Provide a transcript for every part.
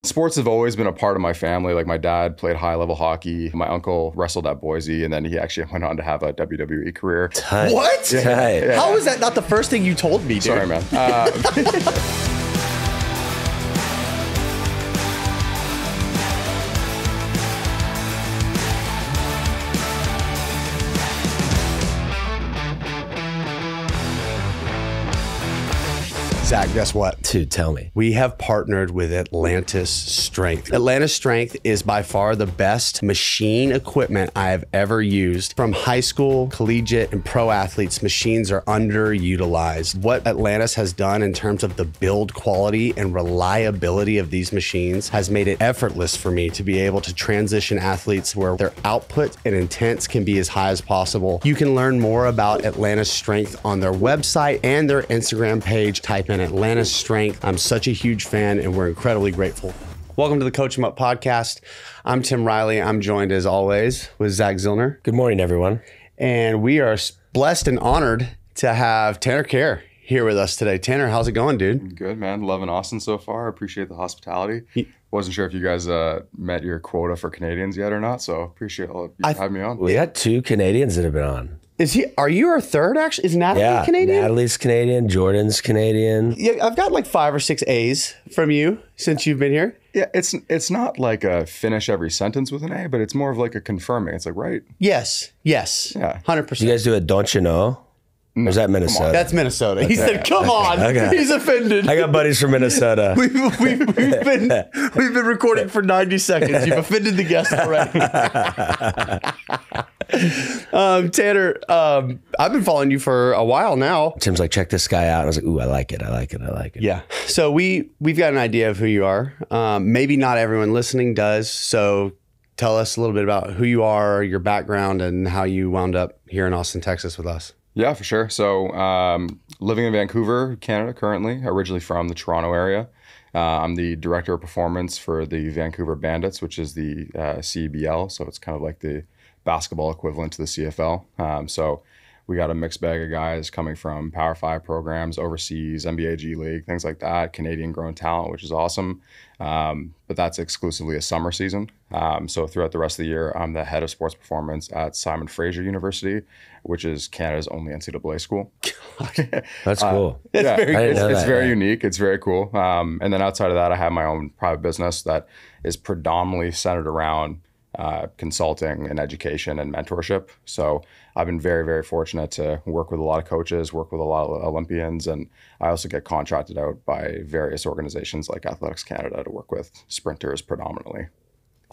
Sports have always been a part of my family. Like my dad played high level hockey. My uncle wrestled at Boise, and then he actually went on to have a WWE career. Tight. What? Tight. How is that not the first thing you told me, dude? Sorry, man. Zach, guess what? Dude, tell me. We have partnered with Atlantis Strength. Atlantis Strength is by far the best machine equipment I have ever used. From high school, collegiate, and pro athletes, machines are underutilized. What Atlantis has done in terms of the build quality and reliability of these machines has made it effortless for me to be able to transition athletes where their output and intents can be as high as possible. You can learn more about Atlantis Strength on their website and their Instagram page. Type in Atlantis Strength. I'm such a huge fan and we're incredibly grateful. Welcome to the Coach 'em Up podcast. I'm Tim Riley. I'm joined as always with Zack Zillner. Good morning, everyone. And we are blessed and honored to have Tanner Kerr here with us today. Tanner, how's it going, dude? Good, man. Loving Austin so far. Appreciate the hospitality. Wasn't sure if you guys met your quota for Canadians yet or not, so appreciate you having me on. We got 2 Canadians that have been on. Are you our third actually? Is Natalie Canadian? Natalie's Canadian, Jordan's Canadian. Yeah, I've got like 5 or 6 A's from you since you've been here. Yeah, it's not like a finish every sentence with an A, but it's more of like a confirming. It's like, right? Yes. Yeah. 100%. You guys do it, don't you know? Or is that Minnesota? That's Minnesota. He said, come on. Okay. He's offended. I got buddies from Minnesota. We've been recording for 90 seconds. You've offended the guest already. Tanner, I've been following you for a while now. Tim's like, check this guy out. And I was like, ooh, I like it. Yeah. So we've got an idea of who you are. Maybe not everyone listening does. So tell us a little bit about who you are, your background, and how you wound up here in Austin, Texas with us. Yeah, for sure. So living in Vancouver, Canada currently, originally from the Toronto area. I'm the director of performance for the Vancouver Bandits, which is the CBL. So it's kind of like the basketball equivalent to the CFL. So we got a mixed bag of guys coming from Power 5 programs, overseas, NBA G League, things like that, Canadian grown talent, which is awesome. But that's exclusively a summer season. So throughout the rest of the year, I'm the head of sports performance at Simon Fraser University, which is Canada's only NCAA school. That's cool. It's very unique. It's very cool. And then outside of that, I have my own private business that is predominantly centered around consulting and education and mentorship. So I've been very, very fortunate to work with a lot of coaches, work with a lot of Olympians, and I also get contracted out by various organizations like Athletics Canada to work with sprinters predominantly.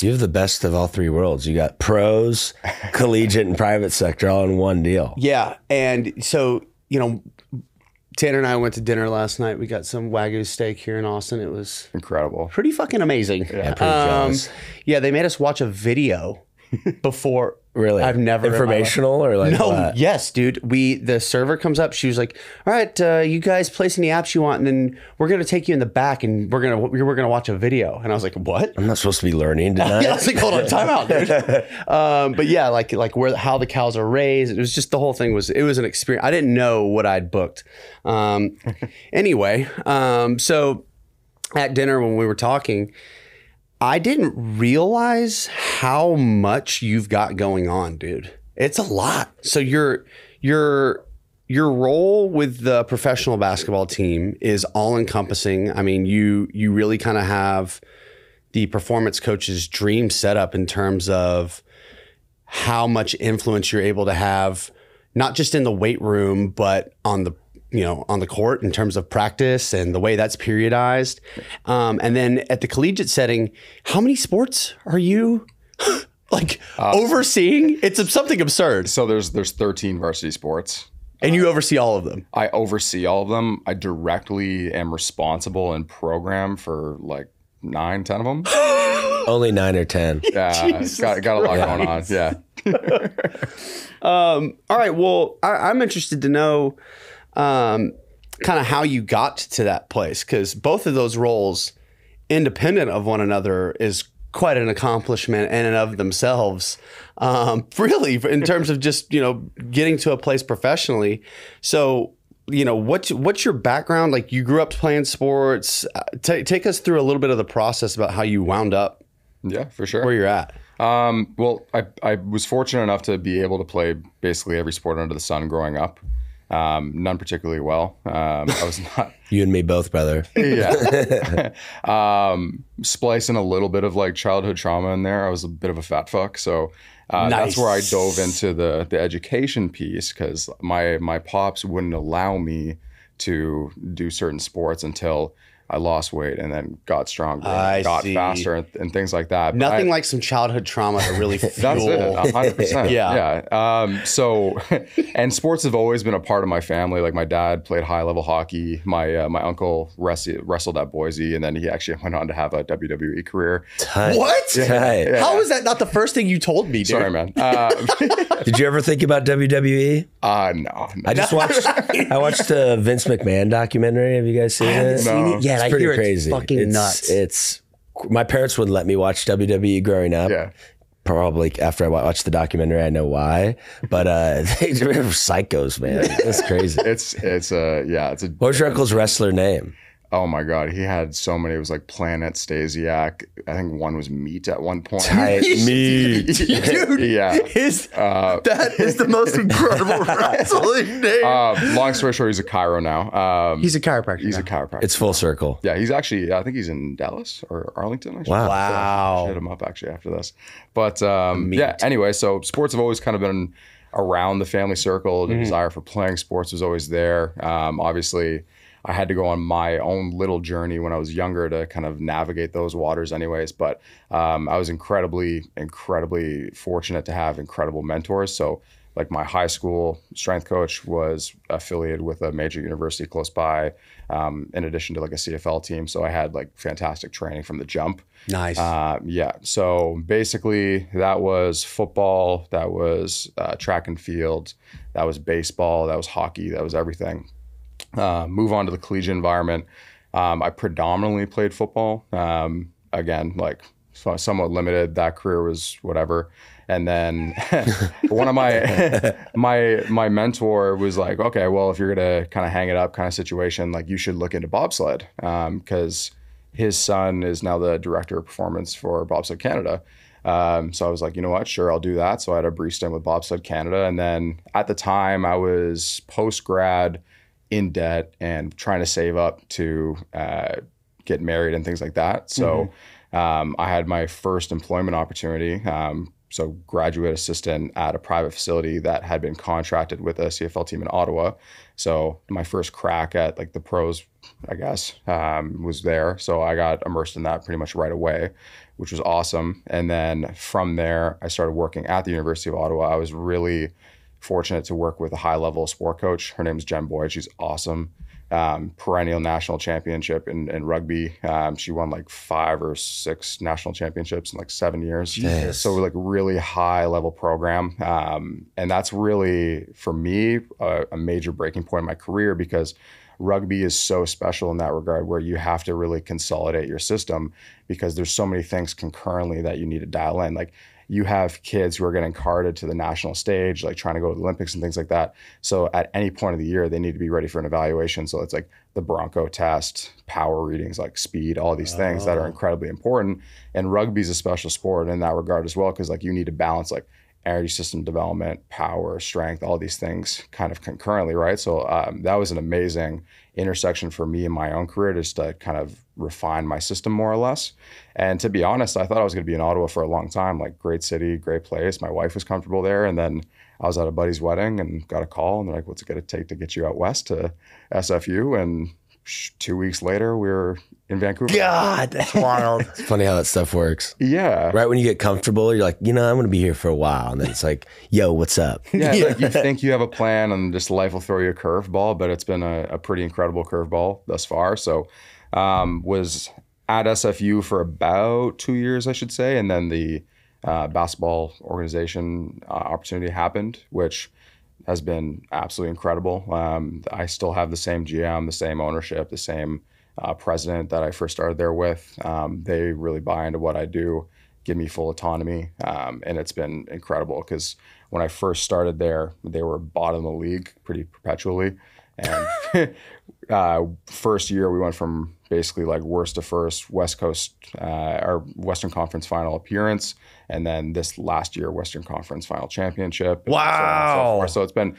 You have the best of all 3 worlds. You got pros, collegiate, and private sector all in one deal. Yeah. And so, Tanner and I went to dinner last night. We got some Wagyu steak here in Austin. It was incredible. Pretty fucking amazing. Yeah, pretty jealous. Yeah, they made us watch a video before. Really? I've never informational or like no. what? Yes, dude. The server comes up. She was like, "All right, you guys place any apps you want, and then we're gonna take you in the back, and we're gonna watch a video." And I was like, "What? I'm not supposed to be learning tonight." Yeah, I was like, "Hold on, time out, dude." But yeah, like how the cows are raised. It was just the whole thing was an experience. I didn't know what I'd booked. Anyway, so at dinner when we were talking, I didn't realize how much you've got going on, dude. It's a lot. So your role with the professional basketball team is all encompassing. I mean, you really kind of have the performance coach's dream set up in terms of how much influence you're able to have, not just in the weight room, but on the court in terms of practice and the way that's periodized. And then at the collegiate setting, how many sports are you overseeing? It's something absurd. So there's 13 varsity sports. And you oversee all of them? I oversee all of them. I directly am responsible and program for like 9, 10 of them. Only 9 or 10. Yeah, got a lot going on. Yeah. All right. Well, I'm interested to know kind of how you got to that place, because both of those roles, independent of one another, is quite an accomplishment in and of themselves, really, in terms of just getting to a place professionally. So what's your background? Like, you grew up playing sports. Take us through a little bit of the process about how you wound up Yeah, for sure. where you're at. Well, I was fortunate enough to be able to play basically every sport under the sun growing up. None particularly well. I was not. You and me both, brother. Yeah. Splicing a little bit of like childhood trauma in there. I was a bit of a fat fuck. So that's where I dove into the education piece, because my pops wouldn't allow me to do certain sports until I lost weight and then got stronger, got faster and things like that. Nothing like some childhood trauma to really fuel. That's it, 100%. Yeah. So, and sports have always been a part of my family. Like, my dad played high level hockey. My uncle wrestled at Boise, and then he actually went on to have a WWE career. Tight. What? Tight. Yeah. How is that not the first thing you told me, dude? Sorry, man. Did you ever think about WWE? No. I just watched. I watched a Vince McMahon documentary. Have you guys seen it? No. Yeah, It's I pretty hear crazy. It's fucking nuts. It's my parents wouldn't let me watch WWE growing up. Yeah. Probably after I watched the documentary, I know why. But they were psychos, man. It's crazy. It's a. What was your uncle's wrestler name? Oh my God, he had so many. It was like Planet, Stasiak. I think one was Meat at one point. Tight meat. Dude, Yeah. that is the most incredible wrestling name. Long story short, he's a chiro now. He's a chiropractor. He's now. a chiropractor. It's full circle. Yeah, he's actually, I think he's in Dallas or Arlington. I should Wow. hit him up actually after this. But yeah, anyway, so sports have always kind of been around the family circle. The desire for playing sports was always there. Obviously, I had to go on my own little journey when I was younger to kind of navigate those waters anyways. But I was incredibly fortunate to have incredible mentors. So like, my high school strength coach was affiliated with a major university close by, in addition to like a CFL team. So I had like fantastic training from the jump. Nice. Yeah. So basically that was football, that was track and field, that was baseball, that was hockey, that was everything. Move on to the collegiate environment. I predominantly played football. Again, like, somewhat limited. That career was whatever. And then one of my mentor was like, okay, well, if you're gonna kind of hang it up kind of situation, like, you should look into bobsled, because his son is now the director of performance for Bobsled Canada. So I was like, you know what, sure, I'll do that. So I had a brief stint with Bobsled Canada. And then at the time I was post-grad, in debt, and trying to save up to get married and things like that. So I had my first employment opportunity. So graduate assistant at a private facility that had been contracted with a CFL team in Ottawa. So my first crack at like the pros, I guess, was there. So I got immersed in that pretty much right away, which was awesome. And then from there, I started working at the University of Ottawa. I was really fortunate to work with a high-level sport coach. Her name is Jen Boyd. She's awesome. Perennial national championship in rugby. She won like 5 or 6 national championships in like 7 years. Jesus. So like really high-level program. And that's really, for me, a major breaking point in my career, because rugby is so special in that regard, where you have to really consolidate your system, because there's so many things concurrently that you need to dial in. Like, you have kids who are getting carted to the national stage, like trying to go to the Olympics and things like that. So at any point of the year, they need to be ready for an evaluation. So it's like the Bronco test, power readings, like speed, all these things that are incredibly important. And rugby is a special sport in that regard as well, because like, you need to balance like energy system development, power, strength, all these things kind of concurrently, right? So that was an amazing intersection for me in my own career, just to kind of refine my system more or less. And to be honest, I thought I was going to be in Ottawa for a long time. Like, great city, great place. My wife was comfortable there. And then I was at a buddy's wedding and got a call, and they're like, what's it going to take to get you out west to SFU? And 2 weeks later, we were in Vancouver. God, that's wild. It's funny how that stuff works. Yeah. Right when you get comfortable, you're like, I'm going to be here for a while. And then it's like, yo, what's up? Yeah, like, you think you have a plan and just life will throw you a curveball, but it's been a pretty incredible curveball thus far. So was at SFU for about 2 years, I should say. And then the basketball organization opportunity happened, which has been absolutely incredible. I still have the same GM, the same ownership, the same president that I first started there with. They really buy into what I do, give me full autonomy. And it's been incredible, because when I first started there, they were bottom of the league pretty perpetually. And first year we went from basically like worst to first, West Coast, our Western Conference final appearance, and then this last year Western Conference final championship. Wow! So it's been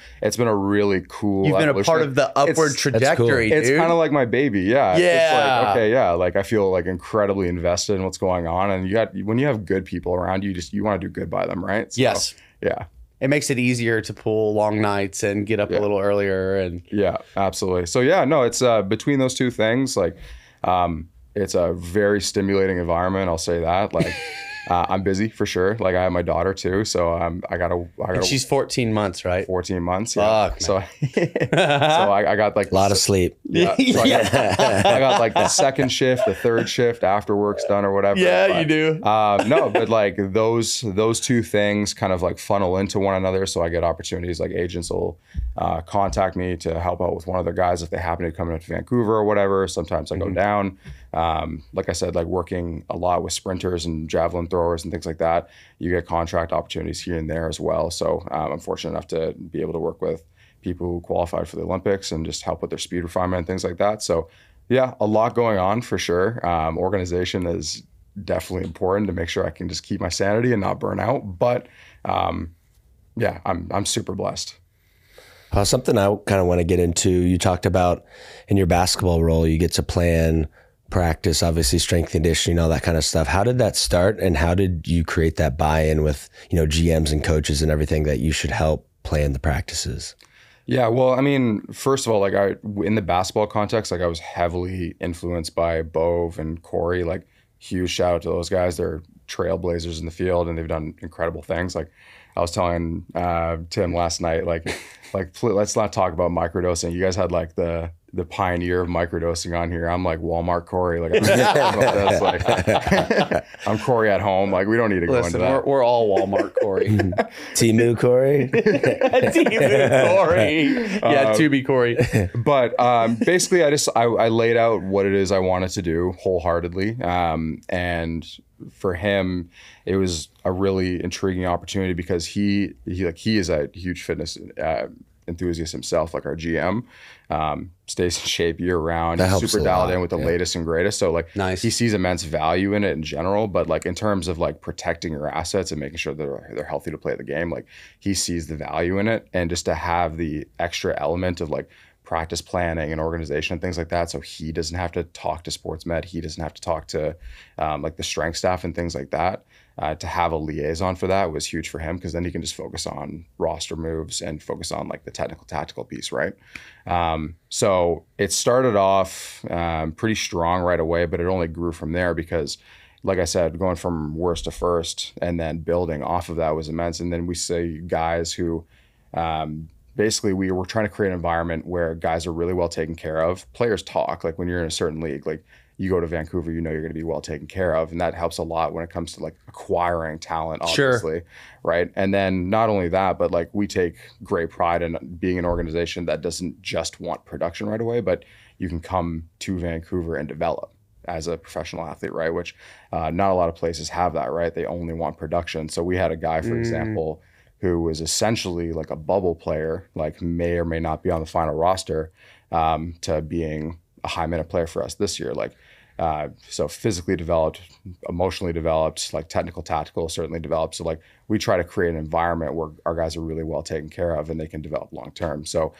a really cool. You've been a part of the upward trajectory. It's kind of like my baby, yeah. Yeah. It's like, okay, yeah. Like I feel like incredibly invested in what's going on, and when you have good people around you, you want to do good by them, right? So, yes. Yeah. It makes it easier to pull long nights and get up a little earlier. And yeah, absolutely. So yeah, no, it's between those two things, like it's a very stimulating environment. I'll say that. Like I'm busy for sure. Like I have my daughter too, so I gotta. And she's 14 months, right? 14 months. Yeah. Fuck, so I got like a lot of sleep. Yeah. So I got like the second shift, the third shift after work's done or whatever. Yeah, but, you do. No, but like those two things kind of like funnel into one another. So I get opportunities, like agents will contact me to help out with one of their guys if they happen to come into Vancouver or whatever. Sometimes I go down. Like I said, like working a lot with sprinters and javelin throwers and things like that, you get contract opportunities here and there as well. So I'm fortunate enough to be able to work with people who qualified for the Olympics and just help with their speed refinement and things like that. So yeah, a lot going on for sure. Organization is definitely important to make sure I can just keep my sanity and not burn out. But yeah, I'm super blessed. Something I kind of want to get into, you talked about in your basketball role, you get to plan, practice, obviously strength conditioning, all that kind of stuff. How did that start, and how did you create that buy-in with, GMs and coaches and everything that you should help plan the practices? Yeah, well, I mean, first of all, like in the basketball context, like I was heavily influenced by Bove and Corey. Like, huge shout out to those guys. They're trailblazers in the field, and they've done incredible things. Like I was telling Tim last night, like let's not talk about microdosing. You guys had like the pioneer of microdosing on here. I'm like Walmart Corey. Like, I'm Corey at home. Like, we don't need to go into that. We're all Walmart Corey. Timu Corey. Timu Corey. Yeah, Tubi Corey. But basically, I laid out what it is I wanted to do wholeheartedly. And for him, it was a really intriguing opportunity because he is a huge fitness enthusiast himself, like our GM, stays in shape year round. That He's super dialed in with the latest and greatest. So like nice. He sees immense value in it in general, but like in terms of like protecting your assets and making sure they're healthy to play the game, like he sees the value in it. And just to have the extra element of like practice planning and organization and things like that. So he doesn't have to talk to sports med. He doesn't have to talk to like the strength staff and things like that. To have a liaison for that was huge for him, because then he can just focus on roster moves and focus on like the technical tactical piece, right? So it started off pretty strong right away, but it only grew from there because, like I said, going from worst to first and then building off of that was immense. And then we see guys who basically we were trying to create an environment where guys are really well taken care of. Players talk, like when you're in a certain league, like you go to Vancouver, you're going to be well taken care of. And that helps a lot when it comes to like acquiring talent, obviously. Sure. Right. And then not only that, but like we take great pride in being an organization that doesn't just want production right away, but you can come to Vancouver and develop as a professional athlete, right? Which not a lot of places have that, right? They only want production. So we had a guy, for example, who was essentially like a bubble player, like may or may not be on the final roster, to being a high minute player for us this year. Like, so physically developed, emotionally developed, like technical, tactical, certainly developed. So like we try to create an environment where our guys are really well taken care of and they can develop long-term. So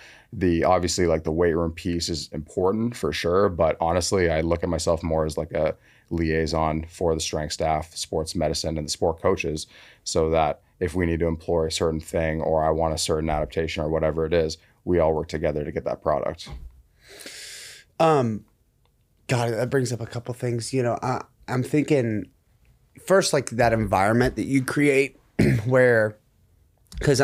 obviously like the weight room piece is important for sure. But honestly, I look at myself more as like a liaison for the strength staff, sports medicine, and the sport coaches, so that if we need to employ a certain thing or I want a certain adaptation or whatever it is, we all work together to get that product. God, that brings up a couple things. I'm thinking first, like that environment that you create where, because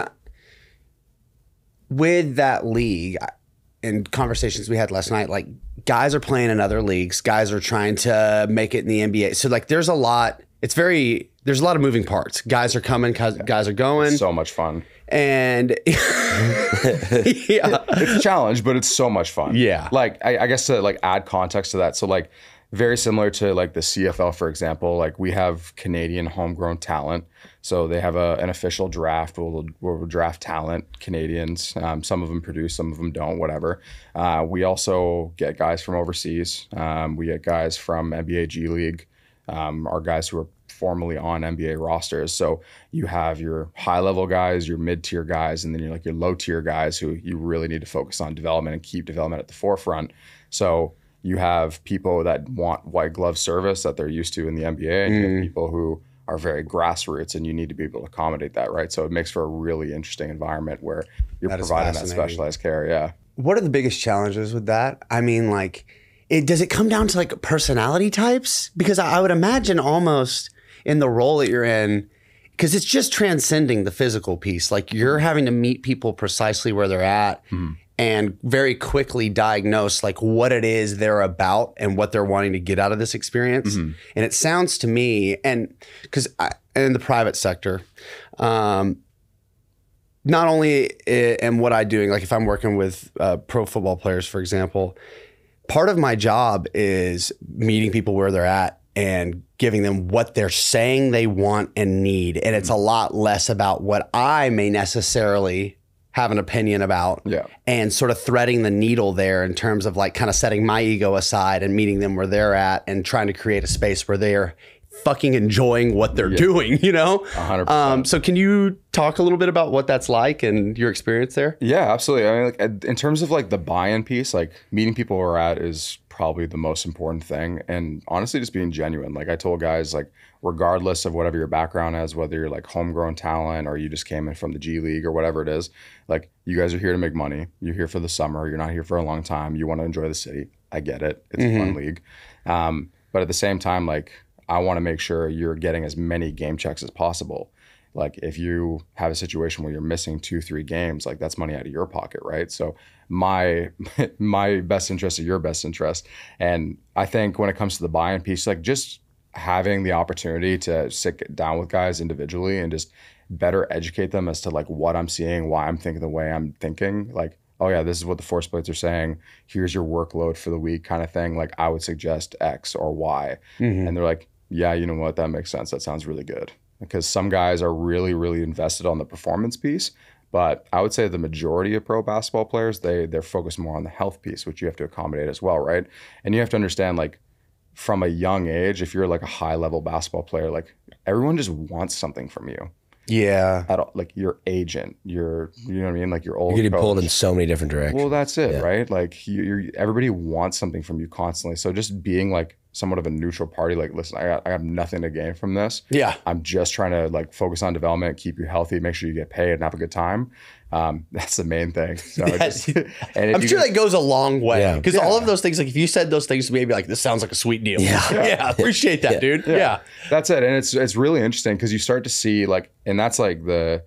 with that league and conversations we had last night, like guys are playing in other leagues, guys are trying to make it in the NBA. So like there's a lot of moving parts. Guys are coming, guys are going. It's so much fun. And it's a challenge, but it's so much fun. Yeah. Like I guess to like add context to that. So like very similar to like the CFL, for example. Like we have Canadian homegrown talent. So they have an official draft. We'll draft talent, Canadians. Some of them produce, some of them don't, whatever. We also get guys from overseas. We get guys from NBA G League, our guys who are formerly on NBA rosters. So you have your high-level guys, your mid-tier guys, and then you're like your low-tier guys who you really need to focus on development and keep development at the forefront. So you have people that want white glove service that they're used to in the NBA, and you have people who are very grassroots, and you need to be able to accommodate that, right? So it makes for a really interesting environment where you're providing that specialized care. Yeah. What are the biggest challenges with that? I mean, like, does it come down to like personality types? Because I would imagine almost in the role that you're in, because it's just transcending the physical piece. Like you're having to meet people precisely where they're at and very quickly diagnose like what it is they're about and what they're wanting to get out of this experience. And it sounds to me, and because in the private sector, not only am what I'm doing, like if I'm working with pro football players, for example, part of my job is meeting people where they're at and giving them what they're saying they want and need. And it's a lot less about what I may necessarily have an opinion about, and sort of threading the needle there in terms of like kind of setting my ego aside and meeting them where they're at and trying to create a space where they're fucking enjoying what they're doing, you know? 100%. So can you talk a little bit about what that's like and your experience there? Yeah, absolutely. I mean, like in terms of like the buy-in piece, like meeting people where we're at is probably the most important thing. And honestly, just being genuine. Like I told guys, like regardless of whatever your background is, whether you're like homegrown talent or you just came in from the G League or whatever it is, like you guys are here to make money. You're here for the summer. You're not here for a long time. You want to enjoy the city. I get it. It's a fun league. But at the same time, like I want to make sure you're getting as many game checks as possible. Like if you have a situation where you're missing 2-3 games, like that's money out of your pocket, right? So my best interest is your best interest. And I think when it comes to the buy-in piece, like just having the opportunity to sit down with guys individually and just better educate them as to like what I'm seeing, why I'm thinking the way I'm thinking, like, oh yeah, this is what the force plates are saying. Here's your workload for the week kind of thing. Like I would suggest X or Y. And they're like, yeah, you know what? That makes sense. That sounds really good. Because some guys are really, really invested on the performance piece. But I would say the majority of pro basketball players, they're focused more on the health piece, which you have to accommodate as well, right? And you have to understand, like, from a young age, if you're like a high-level basketball player, like everyone just wants something from you. Yeah. Like your agent, you know what I mean? Like your old You're getting coach. pulled in so many different directions. Well, that's it, right? Like everybody wants something from you constantly. So just being like somewhat of a neutral party, like, listen, I have nothing to gain from this. Yeah. I'm just trying to like focus on development, keep you healthy, make sure you get paid and have a good time. That's the main thing. So I'm sure that goes a long way because all of those things, like if you said those things to me, I'd be like, this sounds like a sweet deal. Yeah. Appreciate that, dude. Yeah. That's it. And it's really interesting because you start to see like, and that's like the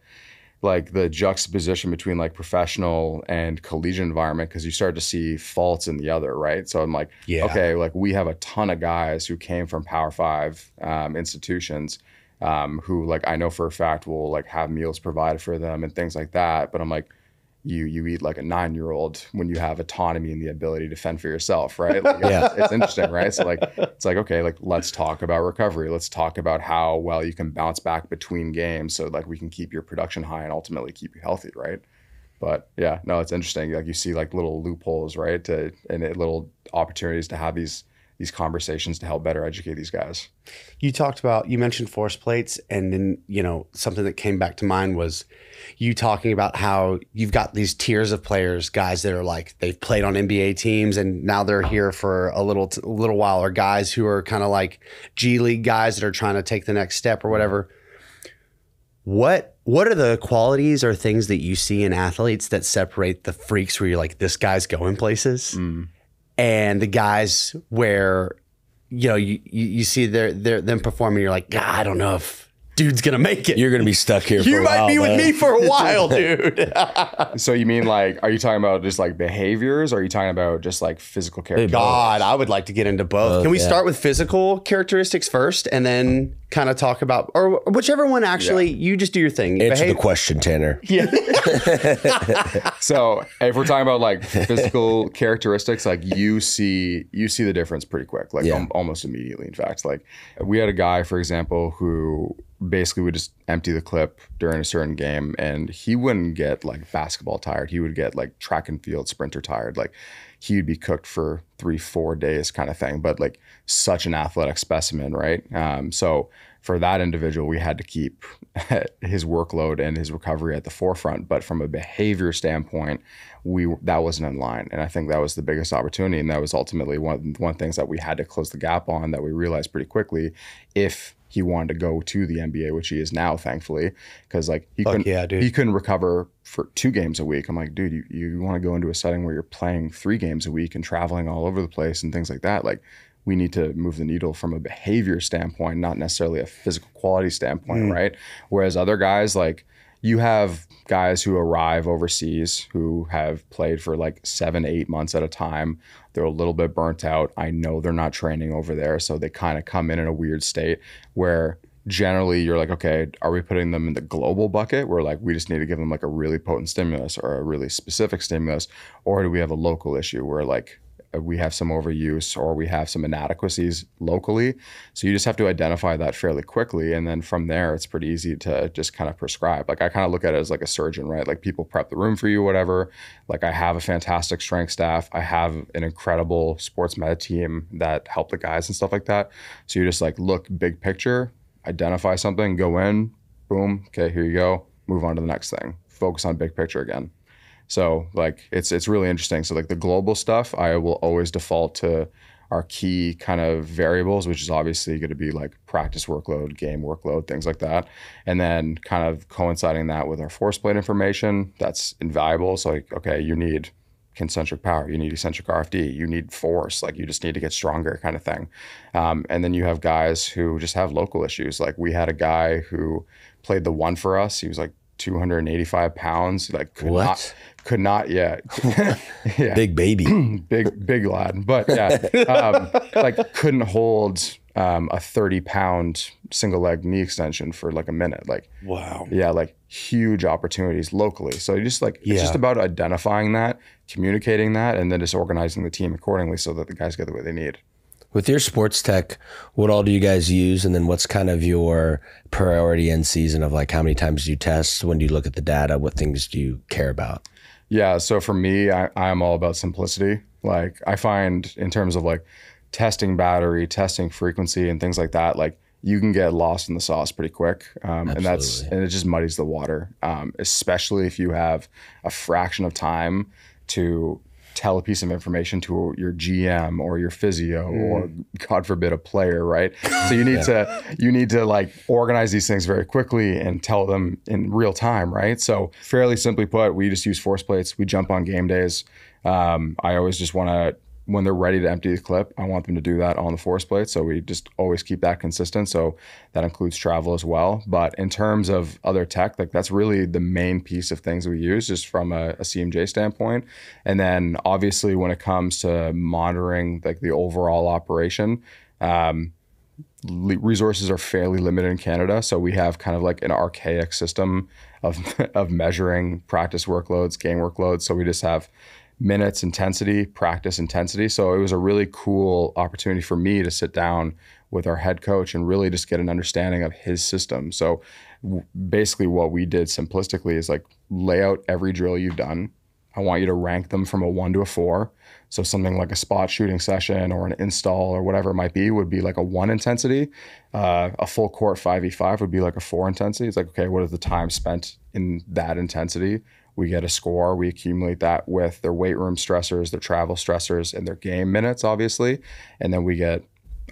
juxtaposition between like professional and collegiate environment, because you start to see faults in the other, right? So I'm like, okay, like we have a ton of guys who came from Power 5 institutions who like I know for a fact will like have meals provided for them and things like that. But I'm like, you eat like a 9-year-old when you have autonomy and the ability to fend for yourself, right? Like, it's interesting, right? So like it's like, okay, like let's talk about recovery. Let's talk about how well you can bounce back between games so like we can keep your production high and ultimately keep you healthy, right? But yeah, no, it's interesting. Like you see like little loopholes, right? And little opportunities to have these conversations to help better educate these guys. You mentioned force plates, and then, you know, something that came back to mind was you talking about how you've got these tiers of players, guys that are like, they've played on NBA teams and now they're here for a little while, or guys who are kind of like G League guys that are trying to take the next step or whatever. What are the qualities or things that you see in athletes that separate the freaks where you're like, this guy's going places? And the guys where, you know, you see them performing, you're like, I don't know if dude's gonna make it. You're gonna be stuck here. You for a might while, be with bud. me for a while, dude. So you mean like, are you talking about just like behaviors, or are you talking about just like physical characteristics? God, I would like to get into both. Can we yeah. start with physical characteristics first and then kind of talk about, or whichever one actually, you just do your thing. Answer the question, Tanner. Yeah. So if we're talking about like physical characteristics, like you see the difference pretty quick, like almost immediately. In fact, like we had a guy, for example, who basically would just empty the clip during a certain game, and he wouldn't get like basketball tired. He would get like track and field sprinter tired. Like he'd be cooked for 3-4 days kind of thing, but like such an athletic specimen, right? So for that individual, we had to keep his workload and his recovery at the forefront. But from a behavior standpoint, that wasn't in line. And I think that was the biggest opportunity. And that was ultimately one of the things that we had to close the gap on, that we realized pretty quickly, if he wanted to go to the NBA, which he is now, thankfully, because like he couldn't recover for 2 games a week. I'm like, dude, you want to go into a setting where you're playing 3 games a week and traveling all over the place and things like that. Like, we need to move the needle from a behavior standpoint, not necessarily a physical quality standpoint, right? Whereas other guys, like you have guys who arrive overseas who have played for like 7-8 months at a time. They're a little bit burnt out. I know they're not training over there, so they kind of come in a weird state where generally you're like, okay, are we putting them in the global bucket where like we just need to give them like a really potent stimulus or a really specific stimulus, or do we have a local issue where like we have some overuse or we have some inadequacies locally? So you just have to identify that fairly quickly. And then from there, it's pretty easy to just kind of prescribe. Like I kind of look at it as like a surgeon, right? Like people prep the room for you, whatever. Like I have a fantastic strength staff. I have an incredible sports med team that help the guys and stuff like that. So you just like look big picture, identify something, go in, boom. Okay, here you go. Move on to the next thing. Focus on big picture again. So like it's really interesting. So like the global stuff, I will always default to our key kind of variables, which is obviously going to be like practice workload, game workload, things like that. And then kind of coinciding that with our force plate information, that's invaluable. So like, okay, you need concentric power, you need eccentric RFD, you need force, like you just need to get stronger kind of thing. And then you have guys who just have local issues. Like we had a guy who played the 1 for us. He was like 285 pounds, like could not yeah. Big baby. big lad, but yeah, like couldn't hold a 30-pound single leg knee extension for like a minute. Like, wow. Yeah, like huge opportunities locally. So you just like, it's just about identifying that, communicating that, and then just organizing the team accordingly so that the guys get the way they need. With your sports tech, what all do you guys use? And then what's kind of your priority in season of like how many times do you test? When do you look at the data? What things do you care about? Yeah, so for me, I'm all about simplicity. Like I find in terms of like testing battery, testing frequency and things like that, like you can get lost in the sauce pretty quick. And it just muddies the water, especially if you have a fraction of time to tell a piece of information to your GM or your physio or God forbid a player, right? So you need to like organize these things very quickly and tell them in real time, right? So fairly simply put, we just use force plates. We jump on game days. I always just want to, when they're ready to empty the clip, I want them to do that on the force plate. So we just always keep that consistent. So that includes travel as well. But in terms of other tech, like that's really the main piece of things we use just from a CMJ standpoint. And then obviously when it comes to monitoring like the overall operation, resources are fairly limited in Canada. So we have kind of like an archaic system of measuring practice workloads, game workloads. So we just have minutes intensity, practice intensity. So it was a really cool opportunity for me to sit down with our head coach and really just get an understanding of his system. So basically what we did simplistically is like lay out every drill you've done. I want you to rank them from a 1 to a 4. So something like a spot shooting session or an install or whatever it might be would be like a 1 intensity. A full court 5v5 would be like a 4 intensity. It's like, okay, what is the time spent in that intensity? We get a score, we accumulate that with their weight room stressors, their travel stressors, and their game minutes, obviously. And then we get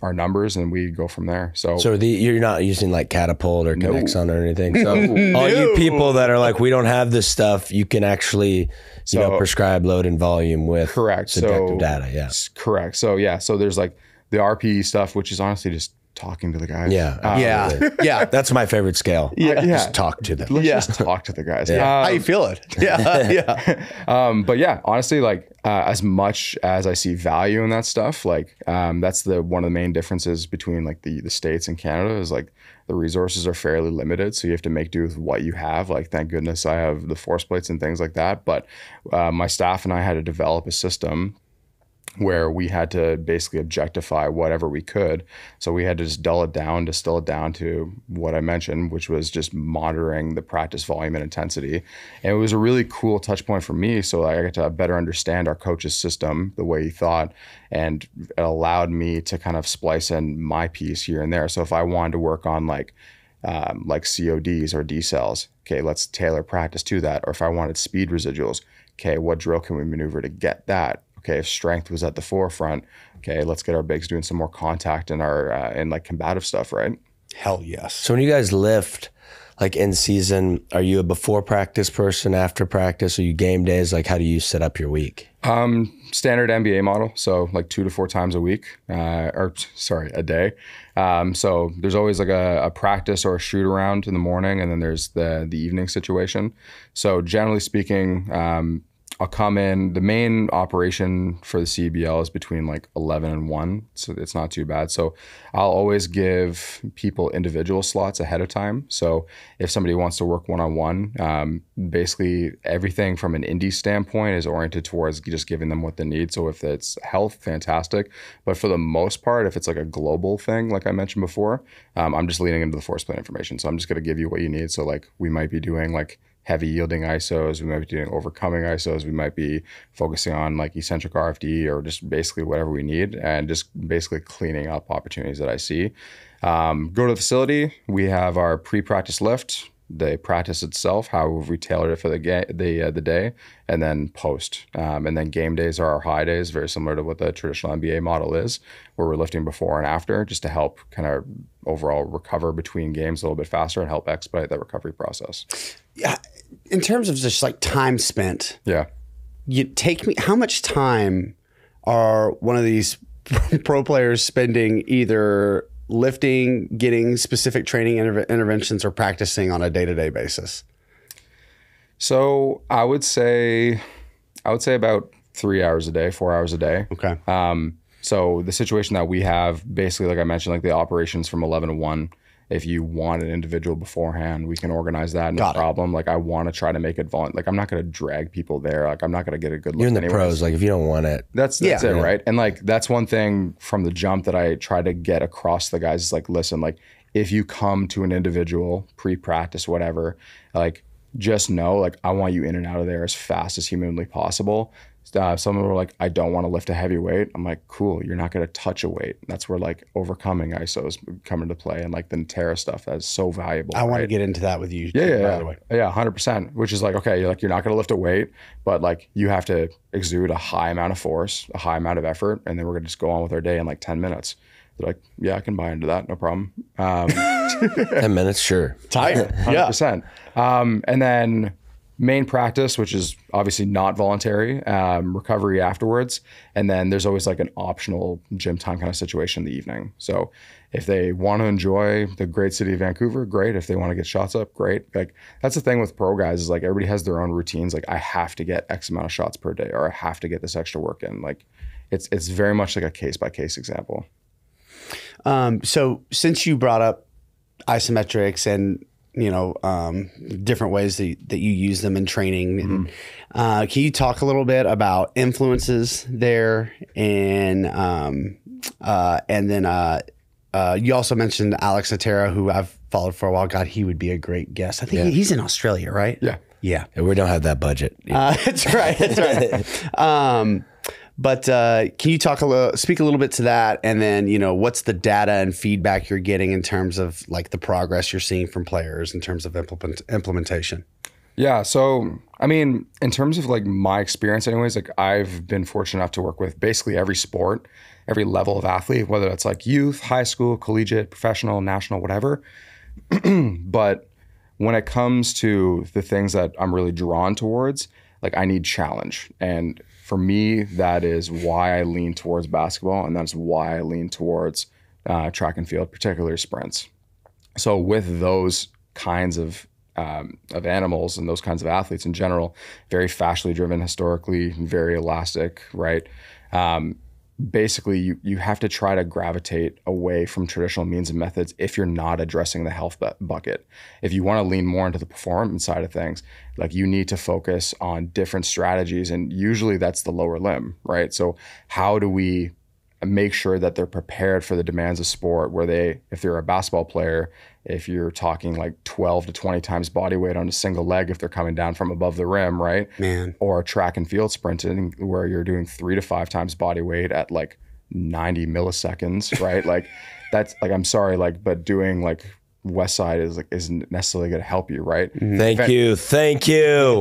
our numbers and we go from there. So you're not using like Catapult or Connexon or anything. So all you people that are like, we don't have this stuff, you can actually, prescribe load and volume with subjective data. Yeah. Correct. So so there's like the RPE stuff, which is honestly just talking to the guys. Yeah. That's my favorite scale. Just talk to them. Let's just talk to the guys. How you feeling? But yeah, honestly, like as much as I see value in that stuff, like that's one of the main differences between like the States and Canada is like the resources are fairly limited. So you have to make do with what you have. Like, thank goodness I have the force plates and things like that. But my staff and I had to develop a system where we had to basically objectify whatever we could. So we had to just distill it down to what I mentioned, which was just monitoring the practice volume and intensity. And it was a really cool touch point for me. So I got to better understand our coach's system, the way he thought, and it allowed me to kind of splice in my piece here and there. So if I wanted to work on like CODs or decels, okay, let's tailor practice to that. Or if I wanted speed residuals, okay, what drill can we maneuver to get that? Okay, if strength was at the forefront, okay, let's get our bigs doing some more contact in our in like combative stuff, right? Hell yes. So when you guys lift, like in season, are you a before practice person, after practice? Are you game days? Like, how do you set up your week? Standard NBA model, so like 2 to 4 times a week, a day. So there's always like a practice or a shoot around in the morning, and then there's the evening situation. So generally speaking, I'll come in. The main operation for the CBL is between like 11 and 1, so it's not too bad. So I'll always give people individual slots ahead of time. So if somebody wants to work one-on-one, basically everything from an indie standpoint is oriented towards just giving them what they need. So if it's health, fantastic. But for the most part, if it's like a global thing, like I mentioned before, I'm just leaning into the force plate information. So I'm just going to give you what you need. So like we might be doing like heavy yielding ISOs, we might be doing overcoming ISOs, we might be focusing on like eccentric RFD or just basically whatever we need, and just basically cleaning up opportunities that I see. Go to the facility, we have our pre-practice lift, the practice itself, how we tailored it for the day, and then post. And then game days are our high days, very similar to what the traditional NBA model is, where we're lifting before and after just to help kind of overall recover between games a little bit faster and help expedite that recovery process. Yeah. In terms of just like time spent, how much time are one of these pro players spending either lifting, getting specific training interventions, or practicing on a day-to-day basis? So I would say about 3 hours a day, 4 hours a day. Okay. So the situation that we have, basically, like I mentioned, like the operations from 11 to 1, if you want an individual beforehand, we can organize that. No problem. Like I want to try to make it like I'm not going to drag people there. Like I'm not going to get a good look. You're in the pros. Like if you don't want it, that's it, right? And like that's one thing from the jump that I try to get across to the guys is like, listen, like if you come to an individual pre-practice, whatever, like just know, like I want you in and out of there as fast as humanly possible. Some were like, I don't want to lift a heavy weight. I'm like, cool, you're not going to touch a weight. That's where like overcoming ISOs come into play, and like the Terra stuff that's so valuable. I want to get into that with you. By the way. 100%. Which is like, okay, you're not going to lift a weight, but like you have to exude a high amount of force, a high amount of effort, and then we're going to just go on with our day in like 10 minutes. They're like, yeah, I can buy into that, no problem. 10 minutes, sure. Tired, 100%. And then main practice, which is obviously not voluntary, recovery afterwards. And then there's always like an optional gym time kind of situation in the evening. So if they want to enjoy the great city of Vancouver, great. If they want to get shots up, great. Like that's the thing with pro guys is like everybody has their own routines. Like I have to get X amount of shots per day, or I have to get this extra work in. Like it's very much like a case by case example. So since you brought up isometrics and different ways that you use them in training, can you talk a little bit about influences there? And then you also mentioned Alex Atera, who I've followed for a while. God, he would be a great guest. I think he's in Australia, right? Yeah. We don't have that budget. That's right. But can you speak a little bit to that, and then what's the data and feedback you're getting in terms of like the progress you're seeing from players in terms of implementation? Yeah, so I mean, in terms of like my experience, anyways, like I've been fortunate enough to work with basically every sport, every level of athlete, whether it's like youth, high school, collegiate, professional, national, whatever. But when it comes to the things that I'm really drawn towards, like I need challenge. And for me, that is why I lean towards basketball, and that's why I lean towards track and field, particularly sprints. So with those kinds of animals and those kinds of athletes in general, very fascially driven historically, very elastic, right? Basically, you have to try to gravitate away from traditional means and methods if you're not addressing the health bucket. If you want to lean more into the performance side of things, like you need to focus on different strategies, and usually that's the lower limb, right? So how do we make sure that they're prepared for the demands of sport where if they're a basketball player, if you're talking like 12 to 20 times body weight on a single leg if they're coming down from above the rim, right? Man. Or track and field sprinting where you're doing 3 to 5 times body weight at like 90 milliseconds, right? Like that's like, I'm sorry, like, but doing like West Side isn't necessarily going to help you, right? Thank you.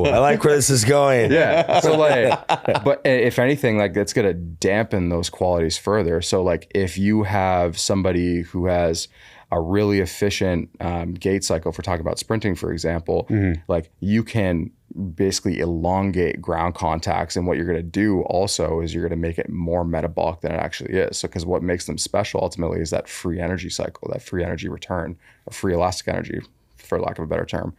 I like where this is going. Yeah. So like, but if anything, like that's going to dampen those qualities further. So like if you have somebody who has a really efficient gait cycle, if we're talking about sprinting, for example, like you can basically elongate ground contacts. And what you're going to do also is you're going to make it more metabolic than it actually is. So, because what makes them special ultimately is that free energy cycle, that free energy return, or free elastic energy, for lack of a better term,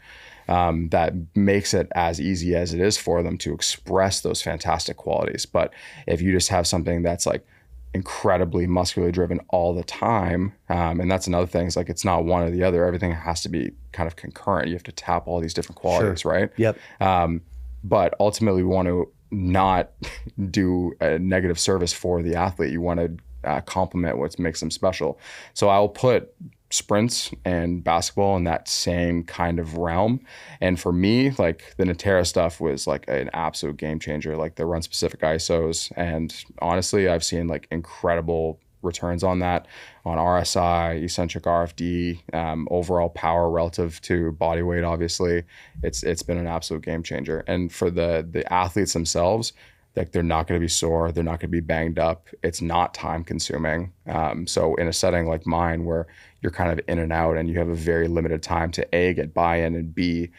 that makes it as easy as it is for them to express those fantastic qualities. But if you just have something that's like incredibly muscularly driven all the time, and that's another thing, is like it's not one or the other. Everything has to be kind of concurrent. You have to tap all these different qualities, right? Yep. But ultimately, we want to not do a negative service for the athlete. You want to complement what makes them special. So I'll put sprints and basketball in that same kind of realm. And for me, like the Natera stuff was like an absolute game changer, like the run specific ISOs. And honestly, I've seen like incredible returns on that, on RSI, eccentric RFD, overall power relative to body weight. Obviously, it's been an absolute game changer. And for the athletes themselves, like they're not going to be sore, they're not going to be banged up. It's not time consuming. So in a setting like mine where you're kind of in and out and you have a very limited time to A, get buy-in, and B,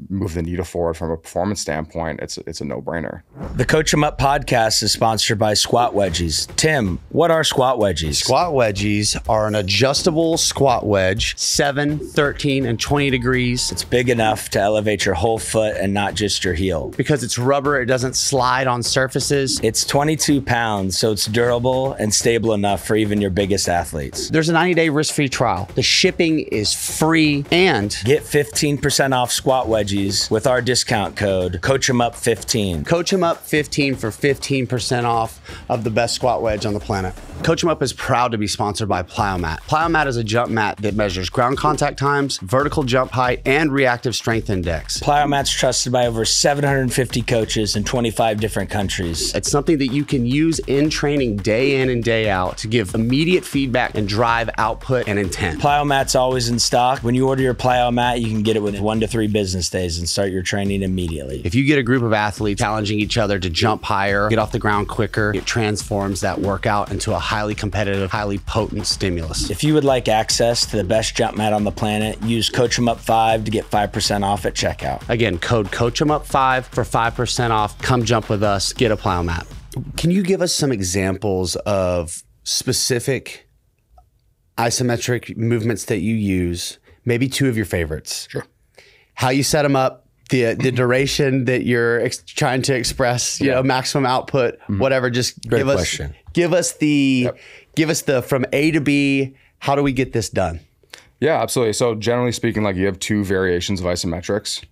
move the needle forward from a performance standpoint, it's a no-brainer. The Coach 'em Up podcast is sponsored by Squat Wedgies. Tim, what are squat wedgies? Squat wedgies are an adjustable squat wedge, 7, 13, and 20 degrees. It's big enough to elevate your whole foot and not just your heel. Because it's rubber, it doesn't slide on surfaces. It's 22 pounds, so it's durable and stable enough for even your biggest athletes. There's a 90-day risk-free trial. The shipping is free, and get 15% off squat wedgies with our discount code CoachEmUp15. Coach 'em Up 15 for 15% off of the best squat wedge on the planet. Coach 'em Up is proud to be sponsored by Plyomat. Plyomat is a jump mat that measures ground contact times, vertical jump height, and reactive strength index. Plyomat's trusted by over 750 coaches in 25 different countries. It's something that you can use in training day in and day out to give immediate feedback and drive output and intent. Plyomat's always in stock. When you order your Plyomat, you can get it within 1 to 3 business days and start your training immediately. If you get a group of athletes challenging each other to jump higher, get off the ground quicker, it transforms that workout into a highly competitive, highly potent stimulus. If you would like access to the best jump mat on the planet, use CoachEmUp5 to get 5% off at checkout. Again, code CoachEmUp5 for 5% off. Come jump with us, get a Plyomat. Can you give us some examples of specific isometric movements that you use? Maybe 2 of your favorites. Sure. How you set them up, the duration that you're trying to express, you know, maximum output, whatever. Just Great question. Give us the from A to B. How do we get this done? Yeah, absolutely. So generally speaking, like you have 2 variations of isometrics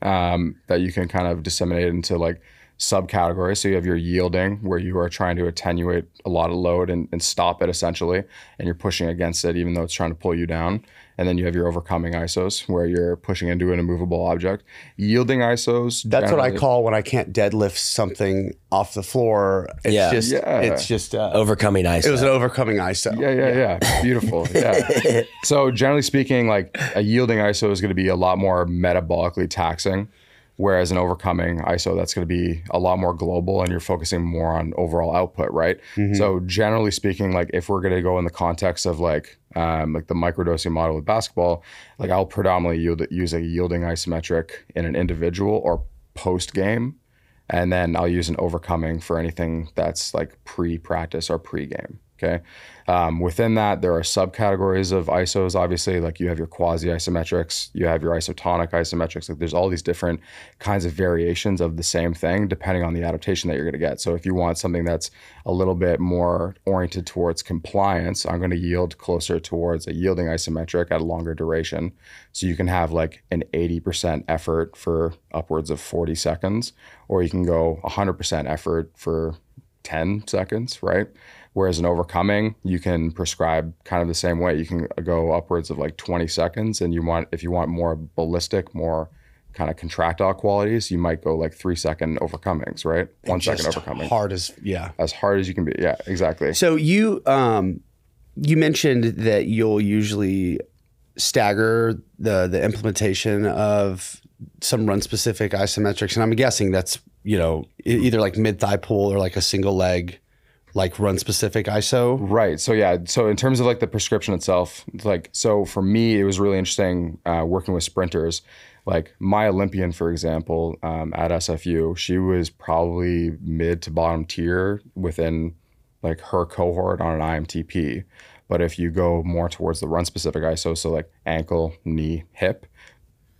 that you can kind of disseminate into like subcategories. So you have your yielding, where you are trying to attenuate a lot of load and stop it essentially, and you're pushing against it even though it's trying to pull you down. And then you have your overcoming isos, where you're pushing into an immovable object. Yielding isos. That's what I call when I can't deadlift something off the floor. It's just overcoming ISO. It was an overcoming ISO. Yeah. Beautiful. Yeah. So generally speaking, like a yielding ISO is going to be a lot more metabolically taxing, whereas an overcoming ISO, that's going to be a lot more global and you're focusing more on overall output, right? So generally speaking, like if we're going to go in the context of like the microdosing model with basketball, like I'll predominantly use a yielding isometric in an individual or post-game. And then I'll use an overcoming for anything that's like pre-practice or pre-game. Okay. Within that, there are subcategories of ISOs. Obviously, like you have your quasi-isometrics, you have your isotonic isometrics. Like there's all these different kinds of variations of the same thing, depending on the adaptation that you're going to get. So if you want something that's a little bit more oriented towards compliance, I'm going to yield closer towards a yielding isometric at a longer duration. So you can have like an 80% effort for upwards of 40 seconds, or you can go 100% effort for 10 seconds, right? Whereas in overcoming, you can prescribe kind of the same way. You can go upwards of like 20 seconds, and if you want more ballistic, more kind of contractile qualities, you might go like 3-second overcomings, right? 1 second overcoming. As hard as you can be. Yeah, exactly. So you mentioned that you'll usually stagger the implementation of some run specific isometrics, and I'm guessing that's, you know, either like mid thigh pull or like a single leg, like run specific ISO. Right. So yeah. So in terms of like the prescription itself, like, so for me, it was really interesting working with sprinters. Like my Olympian, for example, at SFU, she was probably mid to bottom tier within like her cohort on an IMTP. But if you go more towards the run specific ISO, so like ankle, knee, hip,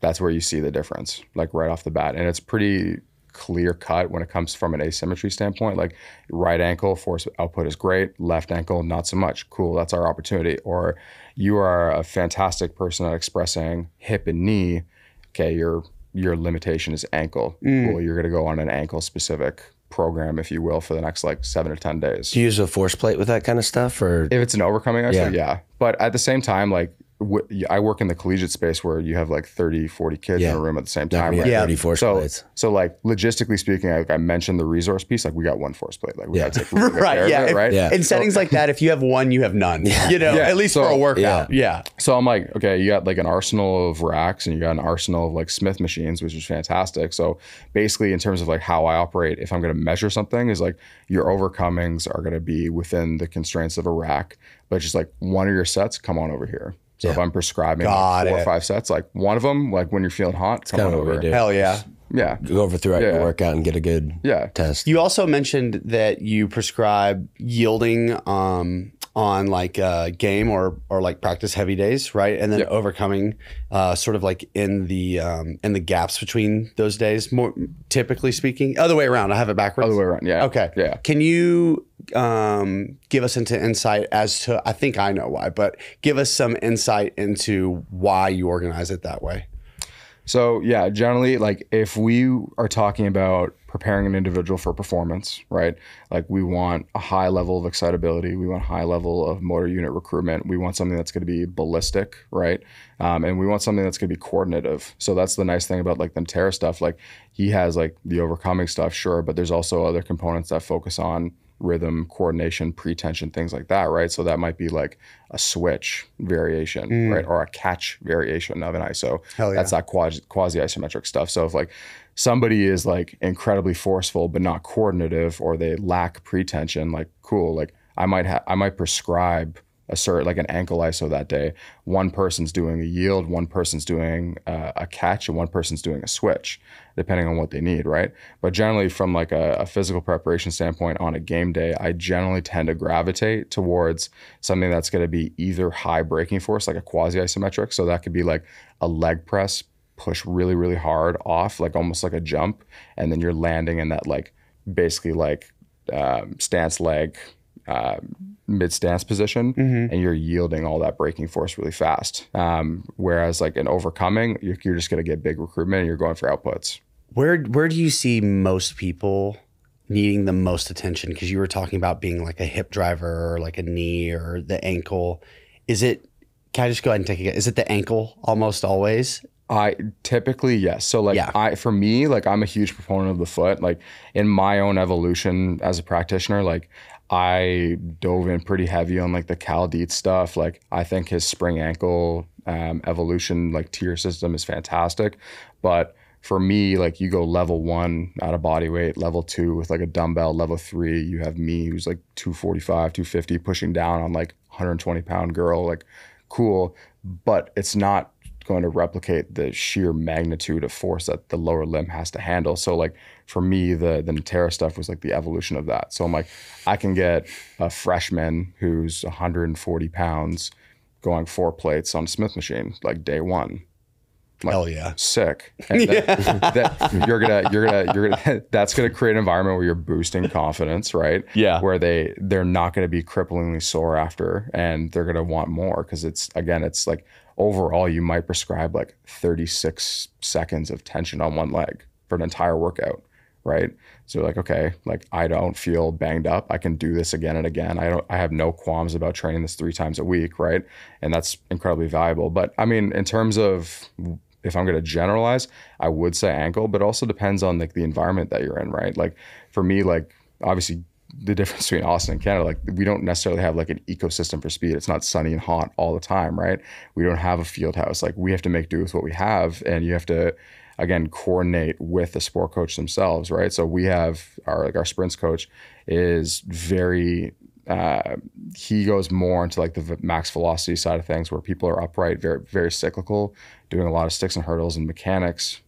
that's where you see the difference, like right off the bat. And it's pretty clear cut when it comes from an asymmetry standpoint. Like right ankle force output is great, left ankle not so much. Cool, that's our opportunity. Or you are a fantastic person at expressing hip and knee. Okay, your limitation is ankle. Cool, you're gonna go on an ankle specific program, if you will, for the next like 7 or 10 days. Do you use a force plate with that kind of stuff, or if it's an overcoming ISO, yeah. But at the same time, like I work in the collegiate space where you have like 30, 40 kids in a room at the same time. Right? 30 force plates. So like logistically speaking, like I mentioned the resource piece, like we got one force plate. Like we got to take right. care of it, right? In settings like that, if you have one, you have none, you know, at least for a workout. Yeah. So I'm like, okay, you got like an arsenal of racks and you got an arsenal of like Smith machines, which is fantastic. So basically in terms of like how I operate, if I'm going to measure something, is like your overcomings are going to be within the constraints of a rack, but just like one of your sets, come on over here. So if I'm prescribing like 4 or 5 sets, like one of them, like when you're feeling hot, come on over. Hell yeah. Yeah. Go over throughout your workout and get a good test. You also mentioned that you prescribe yielding on like game or like practice heavy days, right? And then overcoming sort of like in the gaps between those days, more typically speaking. Other way around, I have it backwards. Other way around, yeah. Okay. Yeah. Can you give us into insight as to, I think I know why, but give us some insight into why you organize it that way? So yeah, generally, like if we are talking about preparing an individual for performance, right? Like we want a high level of excitability. We want a high level of motor unit recruitment. We want something that's going to be ballistic, right? And we want something that's going to be coordinative. So that's the nice thing about like the TANNER stuff. Like he has like the overcoming stuff, sure, but there's also other components that focus on rhythm, coordination, pre-tension, things like that, right? So that might be like a switch variation, right? Or a catch variation of an ISO. Hell yeah. That's that quasi-isometric stuff. So if like somebody is like incredibly forceful but not coordinative, or they lack pre-tension, like cool, like I might prescribe like an ankle ISO that day. One person's doing a yield, one person's doing a catch, and one person's doing a switch, depending on what they need, right? But generally from like a physical preparation standpoint on a game day, I generally tend to gravitate towards something that's going to be either high braking force, like a quasi-isometric. So that could be like a leg press, push really, really hard off, like almost like a jump. And then you're landing in that like basically like stance leg, mid-stance position, and you're yielding all that braking force really fast. Whereas like in overcoming, you're just going to get big recruitment and you're going for outputs. Where do you see most people needing the most attention? Because you were talking about being like a hip driver or like a knee or the ankle. Can I just go ahead and take a guess? Is it the ankle almost always? I typically, yes. So like for me, like I'm a huge proponent of the foot. Like in my own evolution as a practitioner, like I dove in pretty heavy on like the Cal Dietz stuff. Like I think his spring ankle evolution, like tier system is fantastic. But for me, like you go level 1 out of body weight, level 2 with like a dumbbell, level 3, you have me who's like 245, 250 pushing down on like 120 pound girl, like cool. But it's not going to replicate the sheer magnitude of force that the lower limb has to handle. So like for me, the Natera stuff was like the evolution of that. So I'm like, I can get a freshman who's 140 pounds going 4 plates on a Smith machine, like day one. Like, hell yeah. Sick. And that's gonna create an environment where you're boosting confidence, right? Yeah. Where they're not gonna be cripplingly sore after, and they're gonna want more, because it's like overall you might prescribe like 36 seconds of tension on one leg for an entire workout, right? So like, okay, like I don't feel banged up. I can do this again and again. I have no qualms about training this 3 times a week, right? And that's incredibly valuable. But I mean, in terms of, if I'm going to generalize, I would say ankle, but it also depends on like the environment that you're in, right? Like for me, like obviously the difference between Austin and Canada, like we don't necessarily have like an ecosystem for speed. It's not sunny and hot all the time, right? We don't have a field house. Like we have to make do with what we have, and you have to, again, coordinate with the sport coach themselves, right? So we have our sprints coach is very, he goes more into like the max velocity side of things, where people are upright, very, very cyclical, doing a lot of sticks and hurdles and mechanics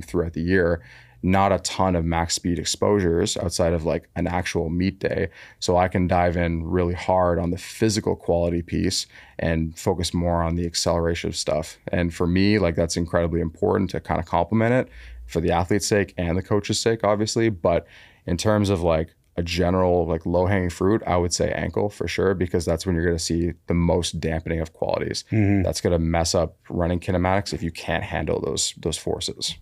throughout the year. Not a ton of max speed exposures outside of like an actual meet day. So I can dive in really hard on the physical quality piece and focus more on the acceleration of stuff. And for me, like that's incredibly important to kind of complement it for the athlete's sake and the coach's sake, obviously. But in terms of like a general like low hanging fruit, I would say ankle for sure, because that's when you're going to see the most dampening of qualities. That's going to mess up running kinematics if you can't handle those forces.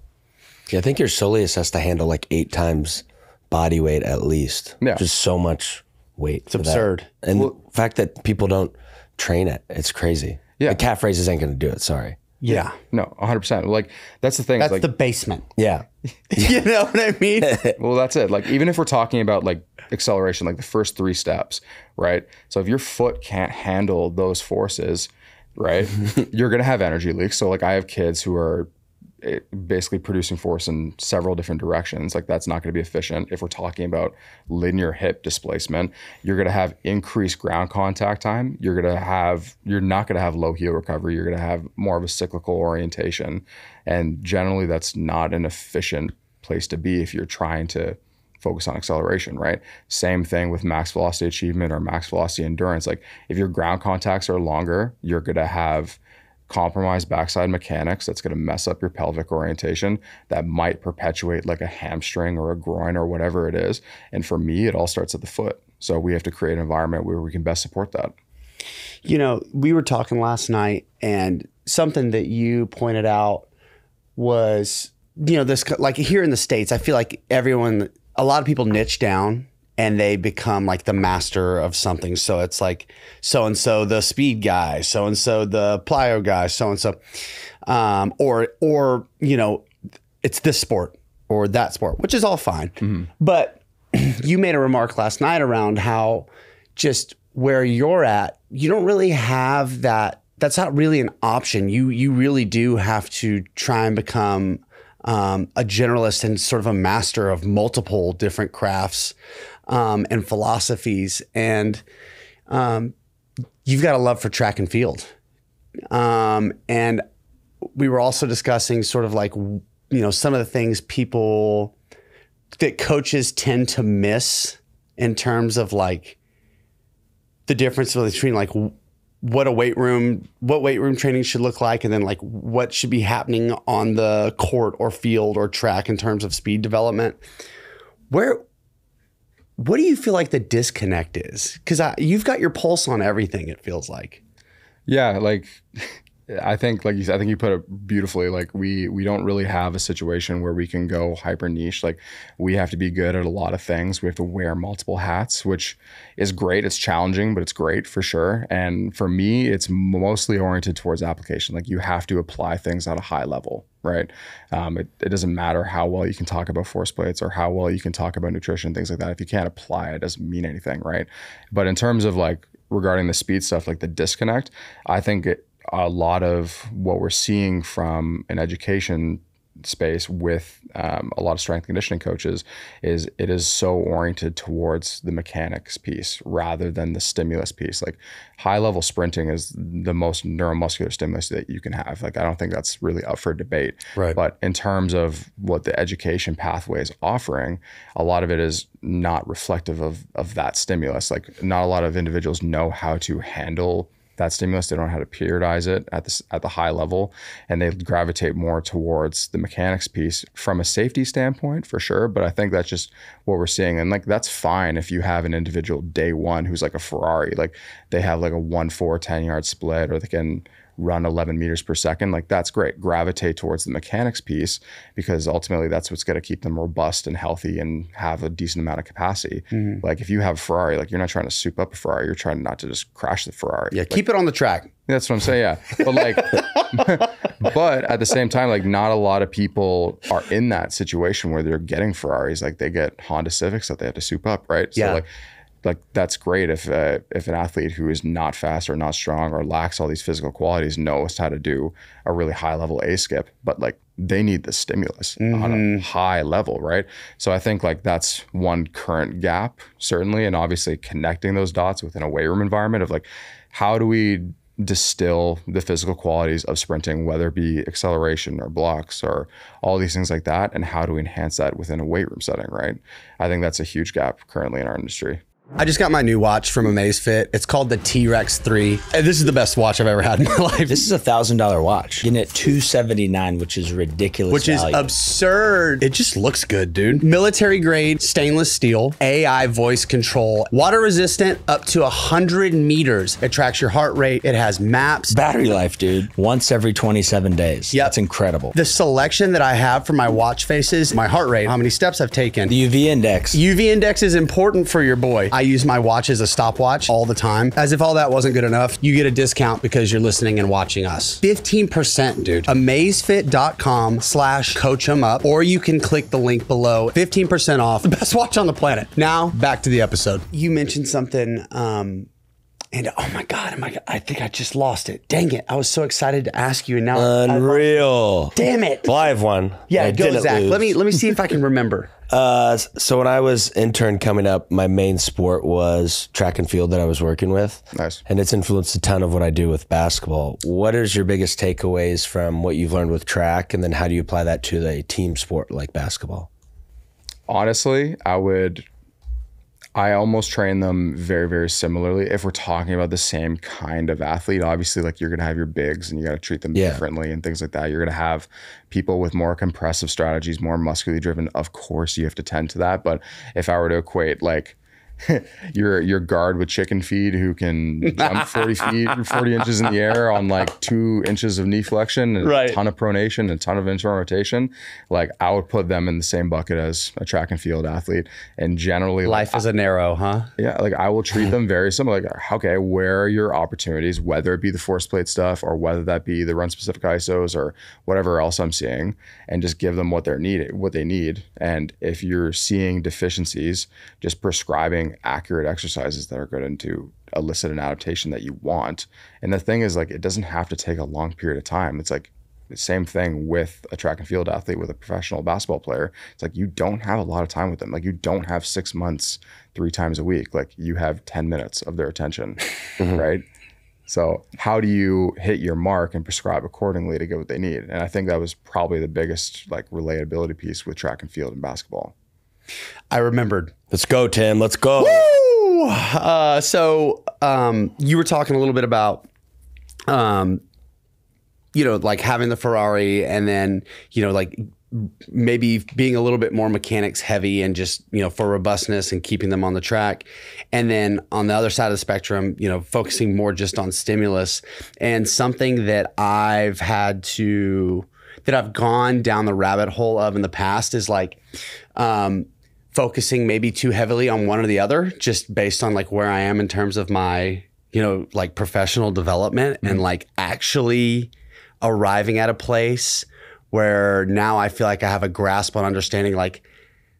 Yeah, I think your soleus has to handle like 8 times body weight at least. Yeah. Just so much weight. It's absurd. And the fact that people don't train it, it's crazy. Yeah. The calf raises ain't going to do it, sorry. Yeah. No, 100%. Like that's the thing. That's like, the basement. Yeah. You know what I mean? well, that's it. Like even if we're talking about like acceleration, like the first 3 steps, right? So if your foot can't handle those forces, right, you're going to have energy leaks. So like I have kids who are basically producing force in several different directions. Like that's not going to be efficient. If we're talking about linear hip displacement, you're going to have increased ground contact time. You're not going to have low heel recovery. You're going to have more of a cyclical orientation. And generally that's not an efficient place to be if you're trying to focus on acceleration, right? Same thing with max velocity achievement or max velocity endurance. Like if your ground contacts are longer, you're going to have compromised backside mechanics that's going to mess up your pelvic orientation, that might perpetuate like a hamstring or a groin or whatever it is. And for me, it all starts at the foot. So we have to create an environment where we can best support that. You know, we were talking last night, and something that you pointed out was, you know, this, like here in the States, I feel like a lot of people niche down and they become like the master of something. So it's like so-and-so the speed guy, so-and-so the plyo guy, so-and-so. Or, you know, it's this sport or that sport, which is all fine. But you made a remark last night around how just where you're at, you don't really have that. That's not really an option. You really do have to try and become a generalist and sort of a master of multiple different crafts and philosophies. And you've got a love for track and field. And we were also discussing sort of like, you know, some of the things that coaches tend to miss in terms of like the difference between like what weight room training should look like, and then like what should be happening on the court or field or track in terms of speed development. What do you feel like the disconnect is? Because you've got your pulse on everything, it feels like. Yeah, like I think like you said, I think you put it beautifully. Like we don't really have a situation where we can go hyper niche. Like we have to be good at a lot of things. We have to wear multiple hats, which is great. It's challenging, but it's great for sure. And for me, it's mostly oriented towards application. Like you have to apply things at a high level, right? It doesn't matter how well you can talk about force plates or how well you can talk about nutrition, things like that. If you can't apply it, it doesn't mean anything, right? But in terms of like regarding the speed stuff, like the disconnect, I think a lot of what we're seeing from an education space with a lot of strength conditioning coaches is it is so oriented towards the mechanics piece rather than the stimulus piece. Like high level sprinting is the most neuromuscular stimulus that you can have. Like I don't think that's really up for debate. Right. But in terms of what the education pathway is offering, a lot of it is not reflective of that stimulus. Like not a lot of individuals know how to handle that stimulus. They don't know how to periodize it at the high level, and they gravitate more towards the mechanics piece from a safety standpoint for sure. But I think that's just what we're seeing. And like, that's fine if you have an individual day one who's like a Ferrari, like they have like a 1-4 10-yard split, or they can run 11 meters per second. Like that's great. Gravitate towards the mechanics piece, because ultimately that's what's going to keep them robust and healthy and have a decent amount of capacity. Like if you have a Ferrari, like you're not trying to soup up a Ferrari, you're trying not to just crash the Ferrari. Yeah, like, keep it on the track. That's what I'm saying. Yeah. But like, but at the same time, like not a lot of people are in that situation where they're getting Ferraris. Like they get Honda Civics that they have to soup up. Right. Yeah. So like that's great if an athlete who is not fast or not strong or lacks all these physical qualities knows how to do a really high level A skip, but like they need the stimulus on a high level, right? So I think like that's one current gap, certainly, and obviously connecting those dots within a weight room environment of like, how do we distill the physical qualities of sprinting, whether it be acceleration or blocks or all these things like that, and how do we enhance that within a weight room setting, right? I think that's a huge gap currently in our industry. I just got my new watch from Amazfit. It's called the T-Rex 3. And this is the best watch I've ever had in my life. This is $1,000 watch. Getting it $279, which is ridiculous. Which value. is absurd. It just looks good, dude. Military grade stainless steel, AI voice control, water resistant up to 100 meters. It tracks your heart rate. It has maps. Battery life, dude. Once every 27 days. Yep. That's incredible. The selection that I have for my watch faces, my heart rate, how many steps I've taken. The UV index. UV index is important for your boy. I use my watch as a stopwatch all the time. As if all that wasn't good enough, you get a discount because you're listening and watching us. 15%, dude. Amazfit.com/coachemup, or you can click the link below. 15% off. The best watch on the planet. Now, back to the episode. You mentioned something, and oh my God, I think I just lost it. Dang it. I was so excited to ask you, and now Unreal. damn it. Well, I have one. Yeah, I go, didn't Zach. lose. Let me see if I can remember. So when I was intern coming up, my main sport was track and field that I was working with. Nice. And it's influenced a ton of what I do with basketball. What is your biggest takeaways from what you've learned with track? And then how do you apply that to a team sport like basketball? Honestly, I almost train them very, very similarly. If we're talking about the same kind of athlete, obviously, like you're going to have your bigs and you got to treat them differently and things like that. You're going to have people with more compressive strategies, more muscularly driven. Of course, you have to tend to that. But if I were to equate like your guard with chicken feed who can jump 40 inches in the air on like 2 inches of knee flexion and a ton of pronation and a ton of internal rotation, like I would put them in the same bucket as a track and field athlete. And generally Life is a narrow, huh? Yeah, like I will treat them very similar. Like, okay, where are your opportunities, whether it be the force plate stuff or whether that be the run specific ISOs or whatever else I'm seeing, and just give them what they need. And if you're seeing deficiencies, just prescribing accurate exercises that are going to elicit an adaptation that you want. And the thing is, like, it doesn't have to take a long period of time. It's like the same thing with a track and field athlete, with a professional basketball player. It's like you don't have a lot of time with them. Like you don't have 6 months 3 times a week. Like you have 10 minutes of their attention, right? So how do you hit your mark and prescribe accordingly to get what they need? And I think that was probably the biggest like relatability piece with track and field and basketball. I remembered. Let's go, Tim. Let's go. Woo! So you were talking a little bit about, like having the Ferrari and then, like maybe being a little bit more mechanics heavy and just, for robustness and keeping them on the track. And then on the other side of the spectrum, focusing more just on stimulus. And something that I've gone down the rabbit hole of in the past is like, focusing maybe too heavily on one or the other, just based on like where I am in terms of my, like professional development and like actually arriving at a place where now I feel like I have a grasp on understanding like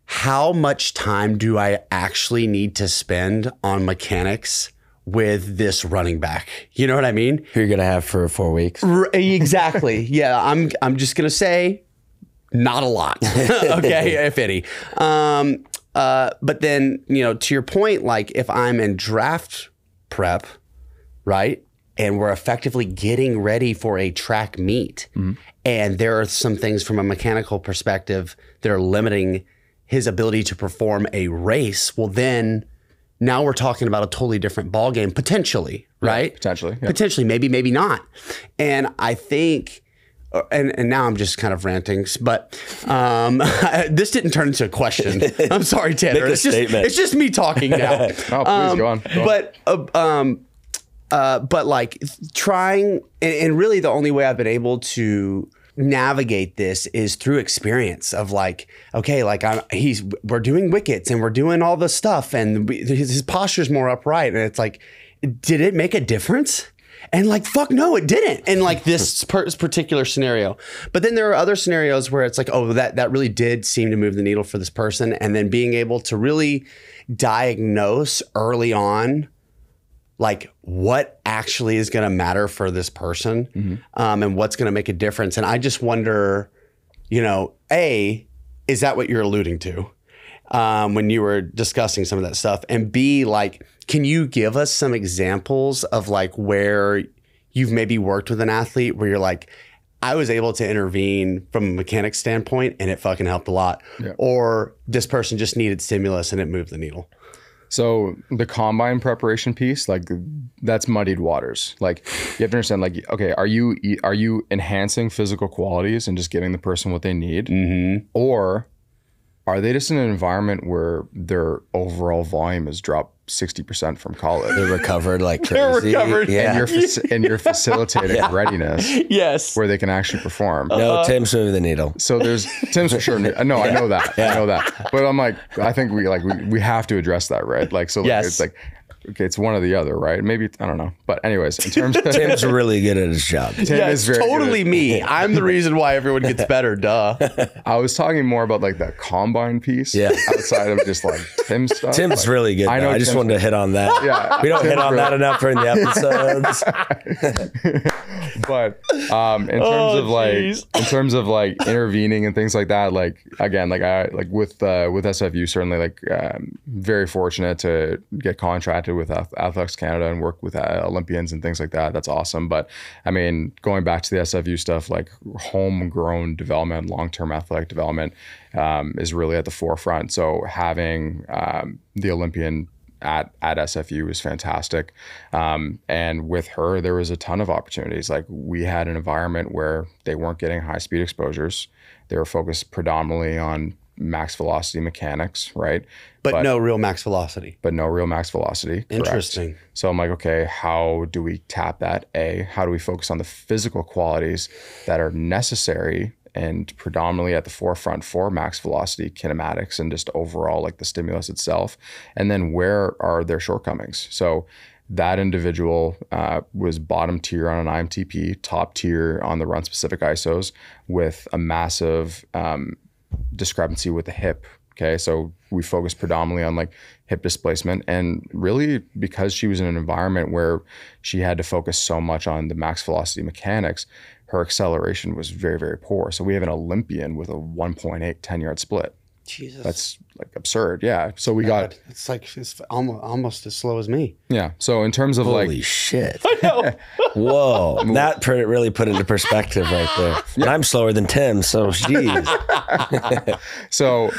how much time do I actually need to spend on mechanics with this running back? You know what I mean? Who you're going to have for 4 weeks. Exactly. Yeah. I'm just going to say Not a lot. Okay, if any. But then, you know, to your point, like if I'm in draft prep, right? And we're effectively getting ready for a track meet. And there are some things from a mechanical perspective that are limiting his ability to perform a race. Well, then now we're talking about a totally different ball game, potentially, right? Potentially. Yeah. Potentially, maybe not. And I think, and now I'm just kind of ranting, but this didn't turn into a question. I'm sorry, Tanner. Make a statement. It's just me talking now. Oh, please go on. But like trying, and really the only way I've been able to navigate this is through experience of like, okay, like we're doing wickets and we're doing all the stuff and his posture's more upright. And it's like, did it make a difference? And like, fuck no, it didn't. And like this particular scenario. But then there are other scenarios where it's like, oh, that really did seem to move the needle for this person. And then being able to really diagnose early on, like what actually is going to matter for this person, and what's going to make a difference. And I just wonder, you know, A, is that what you're alluding to when you were discussing some of that stuff? And B, like, can you give us some examples of like where you've maybe worked with an athlete where you're like, I was able to intervene from a mechanics standpoint and it fucking helped a lot. Yeah. Or this person just needed stimulus and it moved the needle. So the combine preparation piece, like that's muddied waters. Like you have to understand, like, okay, are you enhancing physical qualities and just giving the person what they need? Or are they just in an environment where their overall volume has dropped 60% from college? They're recovered like crazy. They're recovered. Yeah. And you're facilitating readiness. Yes. Where they can actually perform. No, Tim's moving the needle. So there's Tim's for sure. No, I know that. I know that. But I'm like, I think we have to address that, right? Like, so yes. It's like, okay, it's one or the other, right? Maybe, I don't know. But anyways, in terms of Tim's really good at his job. Tim is very totally good. Me. I'm the reason why everyone gets better. Duh. I was talking more about like that combine piece. Yeah. Outside of just like Tim's stuff. Tim's like, really good. I just wanted to hit on that. Yeah. We don't hit on that enough during the episodes. But in terms of like intervening and things like that, like again, like I like with SFU, certainly like very fortunate to get contracted with Athletics Canada and work with Olympians and things like that. That's awesome. But I mean, going back to the SFU stuff, like homegrown development, long-term athletic development is really at the forefront. So having the Olympian at SFU was fantastic. And with her, there was a ton of opportunities. Like we had an environment where they weren't getting high-speed exposures. They were focused predominantly on max velocity mechanics, right? But no real max velocity. Correct. Interesting. So I'm like, okay, how do we tap that? How do we focus on the physical qualities that are necessary and predominantly at the forefront for max velocity kinematics and just overall like the stimulus itself? And then where are their shortcomings? So that individual was bottom tier on an IMTP, top tier on the run specific ISOs with a massive discrepancy with the hip. Okay, so we focus predominantly on like hip displacement, and really because she was in an environment where she had to focus so much on the max velocity mechanics, her acceleration was very, very poor. So we have an Olympian with a 1.8 10-yard split. Jesus, that's like absurd. Yeah. So we got it's almost as slow as me. Yeah. So in terms of holy shit. I know. Whoa. That really put into perspective right there. And I'm slower than Tim, so geez. So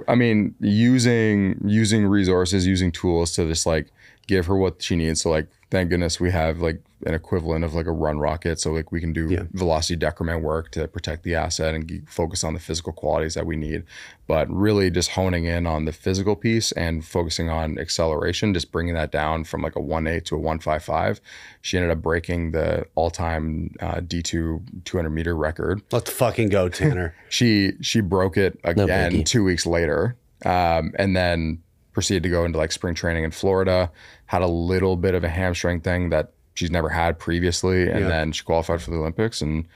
I mean, using resources, using tools to just like give her what she needs. So like, thank goodness we have like an equivalent of like a run rocket. So like we can do velocity decrement work to protect the asset and focus on the physical qualities that we need. But really just honing in on the physical piece and focusing on acceleration, just bringing that down from like a 1.8 to a 1.55. She ended up breaking the all-time D2 200 meter record. Let's fucking go, Tanner. She broke it again 2 weeks later. And then proceeded to go into like spring training in Florida, had a little bit of a hamstring thing that she's never had previously. And then she qualified for the Olympics and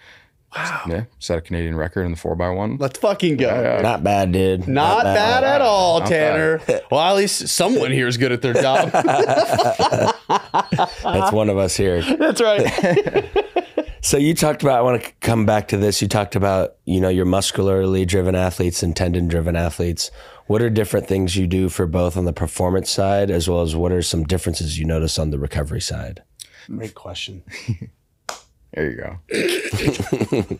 set a Canadian record in the 4x1. Let's fucking go. Not bad, dude. Not bad at all, Tanner. Well, at least someone here is good at their job. That's one of us here. That's right. So you talked about, I want to come back to this. You talked about, your muscularly driven athletes and tendon driven athletes. What are different things you do for both on the performance side, as well as what are some differences you notice on the recovery side? Great question. There you go.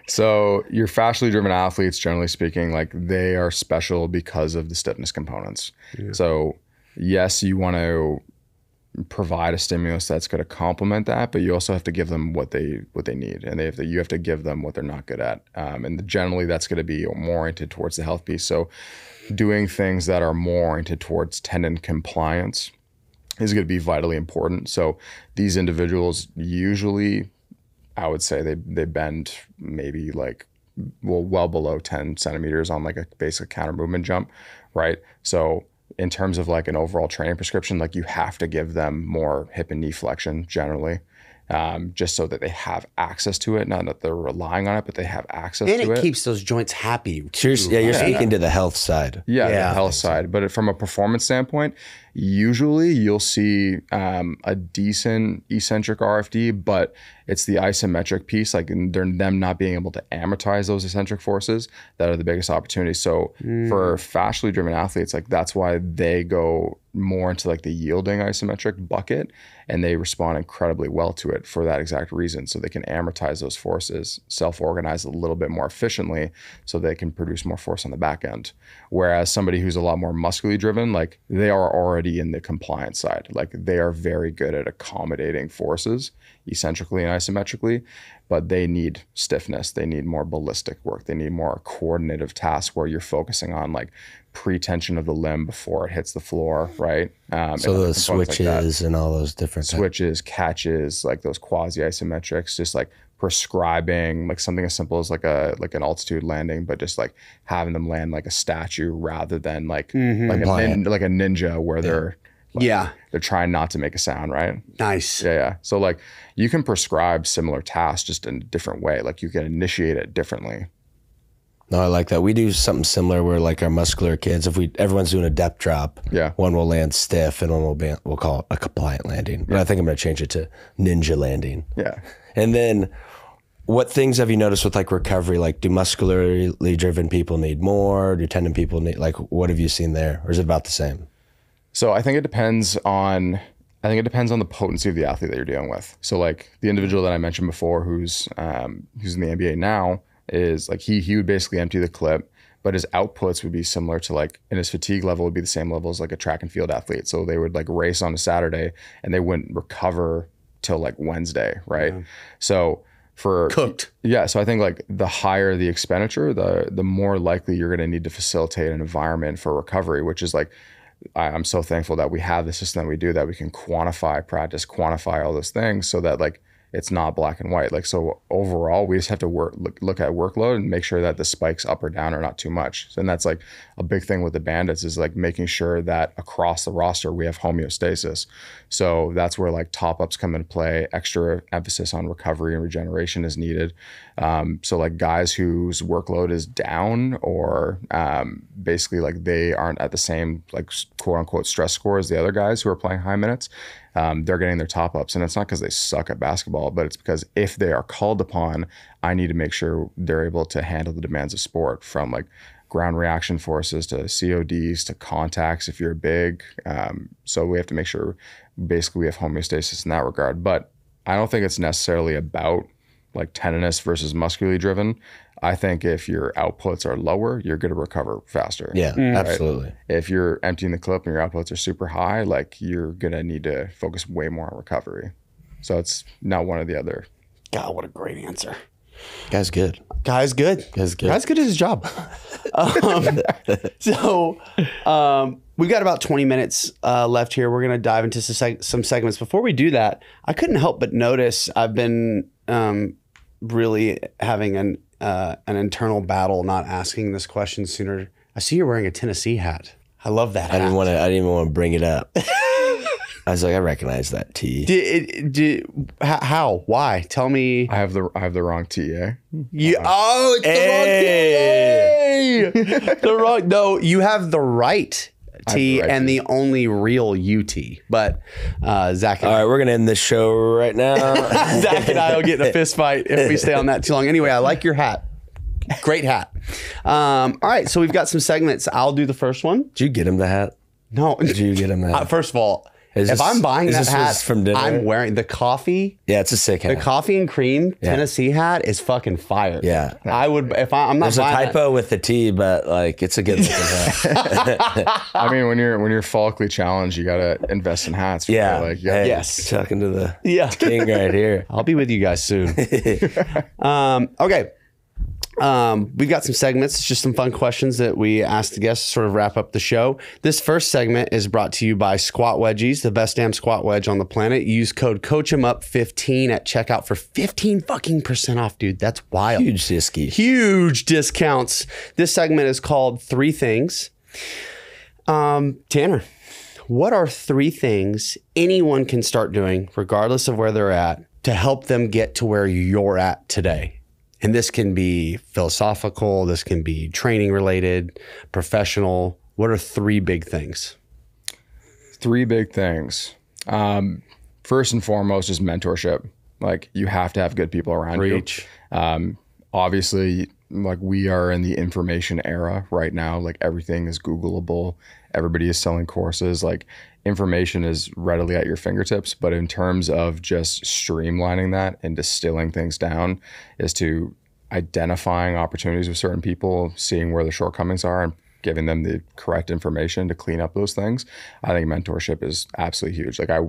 So your fascially driven athletes, generally speaking, like they are special because of the stiffness components. Yeah. So yes, you want to provide a stimulus that's going to complement that, but you also have to give them what they need, and you have to give them what they're not good at. And generally that's going to be more oriented towards the health piece. So doing things that are more oriented towards tendon compliance is going to be vitally important. So these individuals usually, I would say they bend maybe like well below 10 centimeters on like a basic counter movement jump, right? So in terms of like an overall training prescription, like you have to give them more hip and knee flexion generally, just so that they have access to it. Not that they're relying on it, but they have access to it. And it keeps those joints happy. Yeah, you're speaking to the health side. Yeah, the health side. But from a performance standpoint, usually you'll see a decent eccentric RFD, but it's the isometric piece, like them not being able to amortize those eccentric forces that are the biggest opportunities. So for fascially driven athletes, like that's why they go more into like the yielding isometric bucket, and they respond incredibly well to it for that exact reason. So they can amortize those forces, self-organize a little bit more efficiently so they can produce more force on the back end. Whereas somebody who's a lot more muscularly driven, like they are already in the compliance side. Like they are very good at accommodating forces eccentrically and isometrically, but they need stiffness. They need more ballistic work. They need more coordinative tasks where you're focusing on like pre-tension of the limb before it hits the floor, right? So those switches like and all those different switches, catches, like those quasi-isometrics, just like prescribing like something as simple as like an altitude landing, but just like having them land like a statue rather than like like a ninja where they're they're trying not to make a sound, right? Nice. Yeah. So like you can prescribe similar tasks just in a different way. Like you can initiate it differently. No, I like that. We do something similar where like our muscular kids, everyone's doing a depth drop, one will land stiff and one we'll call it a compliant landing. But I think I'm going to change it to ninja landing. Yeah. And then what things have you noticed with like recovery? Like do muscularly driven people need more? Do tendon people need, like what have you seen there? Or is it about the same? So I think it depends on the potency of the athlete that you're dealing with. So like the individual that I mentioned before who's in the NBA now is like he would basically empty the clip, but his outputs would be similar to like, and his fatigue level would be the same level as like a track and field athlete. So they would like race on a Saturday and they wouldn't recover till like Wednesday, right? Yeah. So for cooked. Yeah. So I think like the higher the expenditure, the more likely you're going to need to facilitate an environment for recovery, which is like, I'm so thankful that we have the system that we do, that we can quantify practice, quantify all those things so that like it's not black and white. Like, so overall, we just have to look at workload and make sure that the spikes up or down are not too much. And that's like a big thing with the Bandits is like making sure that across the roster, we have homeostasis. So that's where like top ups come into play. Extra emphasis on recovery and regeneration is needed. So like guys whose workload is down or basically like they aren't at the same like quote unquote stress score as the other guys who are playing high minutes, they're getting their top ups. And it's not because they suck at basketball, but it's because if they are called upon, I need to make sure they're able to handle the demands of sport, from like ground reaction forces to CODs to contacts if you're big. So we have to make sure basically we have homeostasis in that regard. But I don't think it's necessarily about like tendinous versus muscularly driven. I think if your outputs are lower, you're going to recover faster. Yeah, right? Absolutely. If you're emptying the clip and your outputs are super high, like you're going to need to focus way more on recovery. So it's not one or the other. God, what a great answer. Guy's good. Guy's good. Guy's good. Guy's good at his job. So we've got about 20 minutes left here. We're going to dive into some segments. Before we do that, I couldn't help but notice I've been really having an internal battle not asking this question sooner. I see you're wearing a Tennessee hat. I love that hat. I didn't even want to bring it up. I was like, I recognize that T. How? Why? Tell me. I have the wrong T, eh? It's the wrong T. No, you have the right T right and T. the only real UT. But Zach, All right, we're gonna end this show right now. Zach and I will get in a fist fight if we stay on that too long. Anyway, I like your hat. Great hat. All right, so we've got some segments. I'll do the first one. Did you get him the hat? No, Did you get him the hat? first of all, Is if this- I'm buying is that this hat from dinner? I'm wearing the coffee. Yeah, it's a sick hat. The coffee and cream Tennessee hat is fucking fire. Yeah. I would if I'm not There's a buying typo with the T, but like it's a good looking hat. I mean, when you're follically challenged, you gotta invest in hats. Right? Yeah. Like, you gotta- Hey, Yes. Talking to the Yeah. king right here. I'll be with you guys soon. Okay. We've got some segments. It's just some fun questions that we ask the guests to sort of wrap up the show. This first segment is brought to you by Squat Wedgies, the best damn squat wedge on the planet. Use code CoachEmUp15 at checkout for 15% off, dude. That's wild. Huge disky. Huge discounts. This segment is called 3 Things. Tanner, what are 3 things anyone can start doing, regardless of where they're at, to help them get to where you're at today? And this can be philosophical, this can be training related, professional. What are 3 big things? 3 big things. First and foremost is mentorship. Like, you have to have good people around Preach. you. Obviously, like, we are in the information era right now. Like, everything is Googleable. Everybody is selling courses. Like, information is readily at your fingertips. But in terms of just streamlining that and distilling things down, is to identifying opportunities with certain people, seeing where the shortcomings are, and giving them the correct information to clean up those things. I think mentorship is absolutely huge. Like, I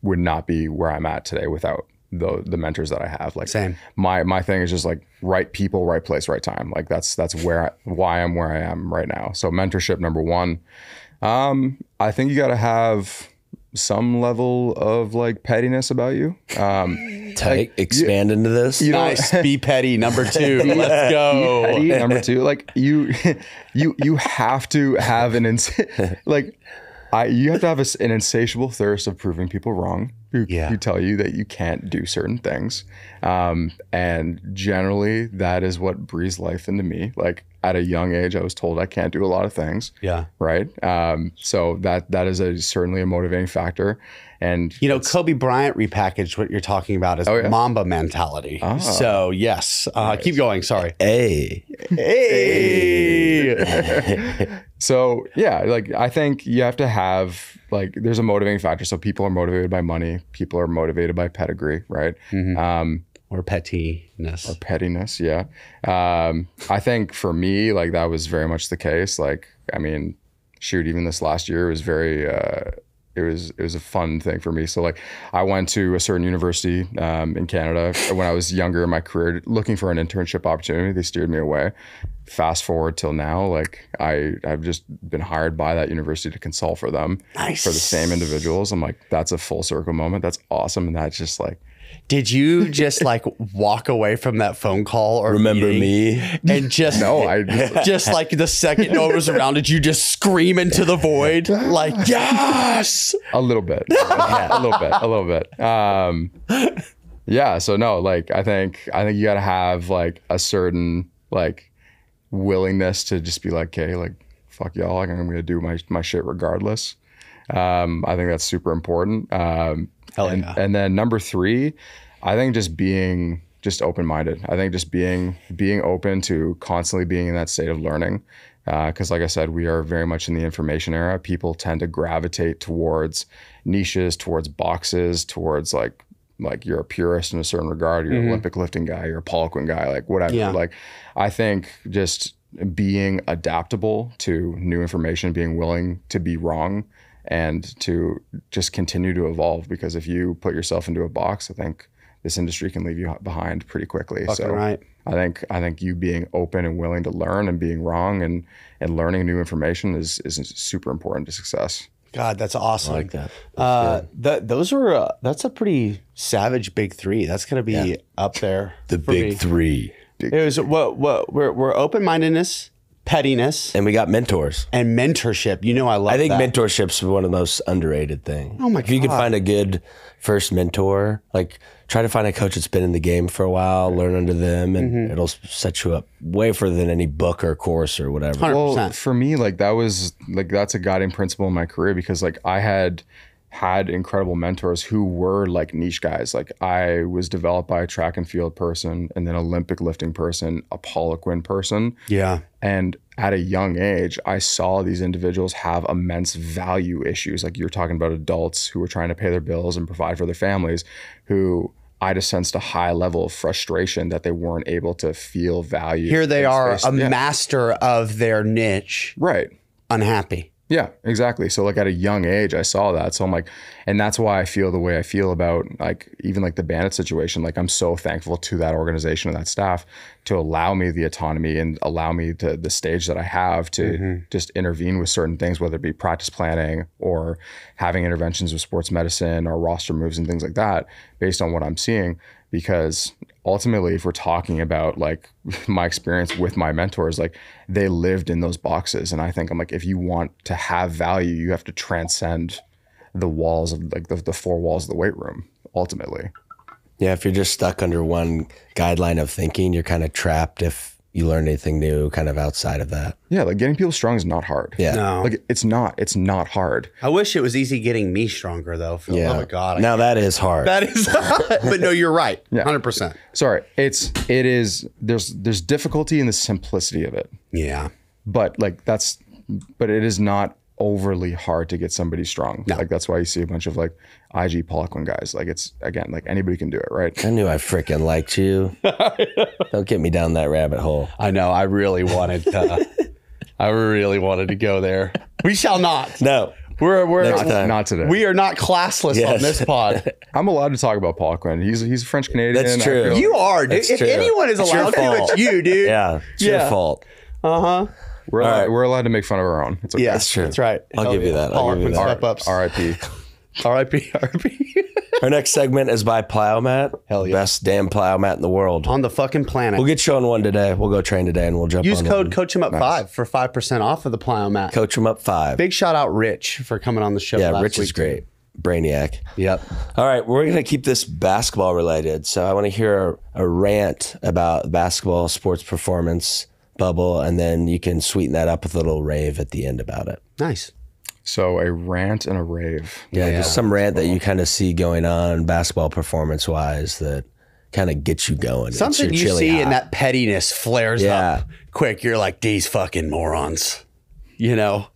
would not be where I'm at today without the mentors that I have. Like, Same. My thing is just like right people, right place, right time. Like, that's why I'm where I am right now. So mentorship, number 1. I think you got to have some level of like pettiness about you. Tight. Expand into this. Nice. Be petty. Number 2. Let's go. Petty, number 2, like you have to have an you have to have an insatiable thirst of proving people wrong who tell you that you can't do certain things. And generally that is what breathes life into me. Like, at a young age, I was told I can't do a lot of things. Yeah. Right. So that is certainly a motivating factor. And You know, Kobe Bryant repackaged what you're talking about as Mamba mentality. So yes, keep going. Sorry. Hey. So yeah, like, I think you have to have, like, there's a motivating factor. So people are motivated by money. People are motivated by pedigree, right? Or pettiness. Or pettiness, yeah. I think for me, like, that was very much the case. Like, I mean, shoot, even this last year was very, it was a fun thing for me. So, like, I went to a certain university in Canada when I was younger in my career, looking for an internship opportunity. They steered me away. Fast forward till now, like, I've just been hired by that university to consult for them. Nice. For the same individuals. I'm like, that's a full circle moment. That's awesome. And that's just like, Did you just like walk away from that phone call or Remember meeting me? and just no, I just, just like the second no one was around, did you just scream into the void like yes? a little bit, a little bit. Yeah. So no, like, I think you got to have like a certain like willingness to just be like, okay, like, fuck y'all, like, I'm going to do my shit regardless. I think that's super important. Hell yeah. And then number 3, I think just being just open-minded. I think just being open to constantly being in that state of learning. Because like I said, we are very much in the information era. People tend to gravitate towards niches, towards boxes, towards like you're a purist in a certain regard. You're an Olympic lifting guy, you're a Poliquin guy, like whatever. Yeah. Like, I think just being adaptable to new information, being willing to be wrong, and to just continue to evolve. Because if you put yourself into a box, I think this industry can leave you behind pretty quickly. Fucking so right. I think you being open and willing to learn and being wrong and learning new information is super important to success. God, that's awesome. I like that. That's a pretty savage big 3. That's gonna be up there. The for big me. 3. It was we're open-mindedness, pettiness, And we got mentors. and mentorship. You know, I love I think that. mentorship's one of the most underrated things. Oh my If you could God. find a good first mentor, like try to find a coach that's been in the game for a while, learn under them, and it'll set you up way further than any book or course or whatever. 100%. Well, for me, like that's a guiding principle in my career, because like I had incredible mentors who were like niche guys. Like I was developed by a track and field person, and then Olympic lifting person, a Poliquin person. Yeah. And at a young age, I saw these individuals have immense value issues. Like you're talking about adults who were trying to pay their bills and provide for their families, who I just sensed a high level of frustration that they weren't able to feel value. Here they in are, space. a Yeah. master of their niche, Right. unhappy. Yeah, exactly. So like at a young age, I saw that. So I'm like, and that's why I feel the way I feel about like even like the Bandit situation. Like I'm so thankful to that organization and that staff to allow me the autonomy and allow me the stage that I have to just intervene with certain things, whether it be practice planning or having interventions with sports medicine or roster moves and things like that, based on what I'm seeing. Because ultimately, if we're talking about like my experience with my mentors, like they lived in those boxes. And I think I'm like, if you want to have value, you have to transcend the walls of like the four walls of the weight room, ultimately. Yeah, if you're just stuck under one guideline of thinking, you're kind of trapped if you learn anything new kind of outside of that. Yeah, like getting people strong is not hard. Yeah. No. Like it's not hard. I wish it was easy getting me stronger, though. For the love of God. Now that is hard. That is, but no, you're right. Yeah. 100%. Sorry, it is, there's difficulty in the simplicity of it. Yeah. But but it is not overly hard to get somebody strong. No. Like that's why you see a bunch of like IG Poliquin guys. Like it's, again, like anybody can do it, right? I knew I freaking liked you. Don't get me down that rabbit hole. I know. I really wanted to go there. We shall not. No. We're Next time. Not today. we are not classless Yes. on this pod. I'm allowed to talk about Poliquin. He's French Canadian. That's I true. feel- You are, dude. That's If true. anyone is It's your allowed to, fault. it's you, dude. Yeah, it's your Yeah. fault. We're All allowed, right. we're allowed to make fun of our own. It's okay. Yeah, That's true. That's right. I'll give you that. I'll give you that. Step ups. R.I.P. R.I.P. R.I.P. Our next segment is by Plyomat. Hell yeah. Best damn Plyomat in the world. On the fucking planet. We'll get you on one today. We'll go train today and we'll jump Use on code one. Coach 'em up 5 for 5% off of the Plyomat. Coach 'em up 5. Big shout out Rich for coming on the show. Yeah, last Rich is week. great. Brainiac. Yep. All right, we're going to keep this basketball related. So I want to hear a rant about basketball sports performance bubble, and then you can sweeten that up with a little rave at the end about it. Nice. So a rant and a rave. Yeah, just some rant that you kind of see going on basketball performance wise that kind of gets you going. It's Something your you chili see hot. and that pettiness flares Yeah. up quick. You're like, these fucking morons. You know,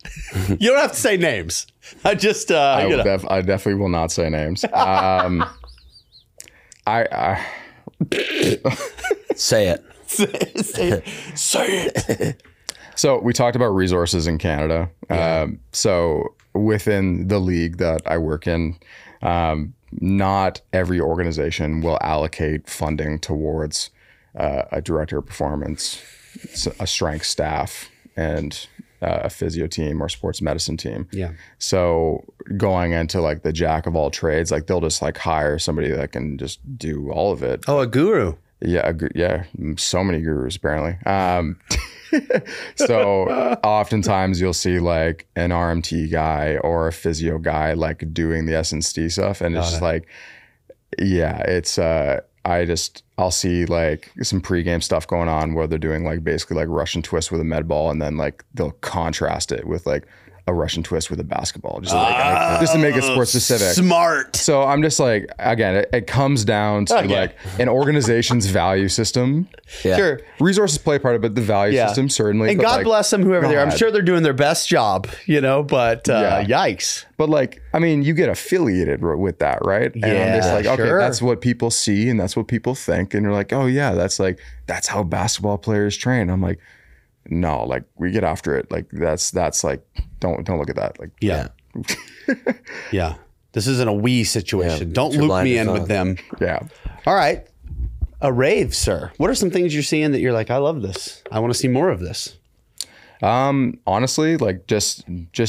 you don't have to say names. I just, I you know. definitely will not say names. I Say it. Say it. So we talked about resources in Canada. So within the league that I work in, not every organization will allocate funding towards a director of performance, a strength staff, and a physio team or sports medicine team. Yeah. So going into like the jack of all trades, like they'll just like hire somebody that can just do all of it. Oh, a guru. Yeah, yeah, so many gurus apparently. So oftentimes you'll see like an RMT guy or a physio guy like doing the S&C stuff, and it's just like, yeah, it's I'll see like some pregame stuff going on where they're doing like basically like Russian twist with a med ball, and then like they'll contrast it with like a Russian twist with a basketball, just to make it sports specific. Smart. So I'm just like, again, it comes down to like an organization's value system. Yeah. Sure, resources play a part of it, but the value system certainly. And but God like, bless them, whoever they are. I'm God. sure they're doing their best job, you know, but Yeah. yikes. But like, I mean, you get affiliated with that, right? And I'm just like, okay, sure. that's what people see and that's what people think. And you're like, oh yeah, that's how basketball players train. I'm like, no, like we get after it. Like that's like, don't look at that. Like, Yeah. Yeah. This isn't a we situation. Yeah, Don't your loop me blinders in on. with them. yeah. All right. A rave, sir. What are some things you're seeing that you're like, I love this. I want to see more of this. Honestly, like just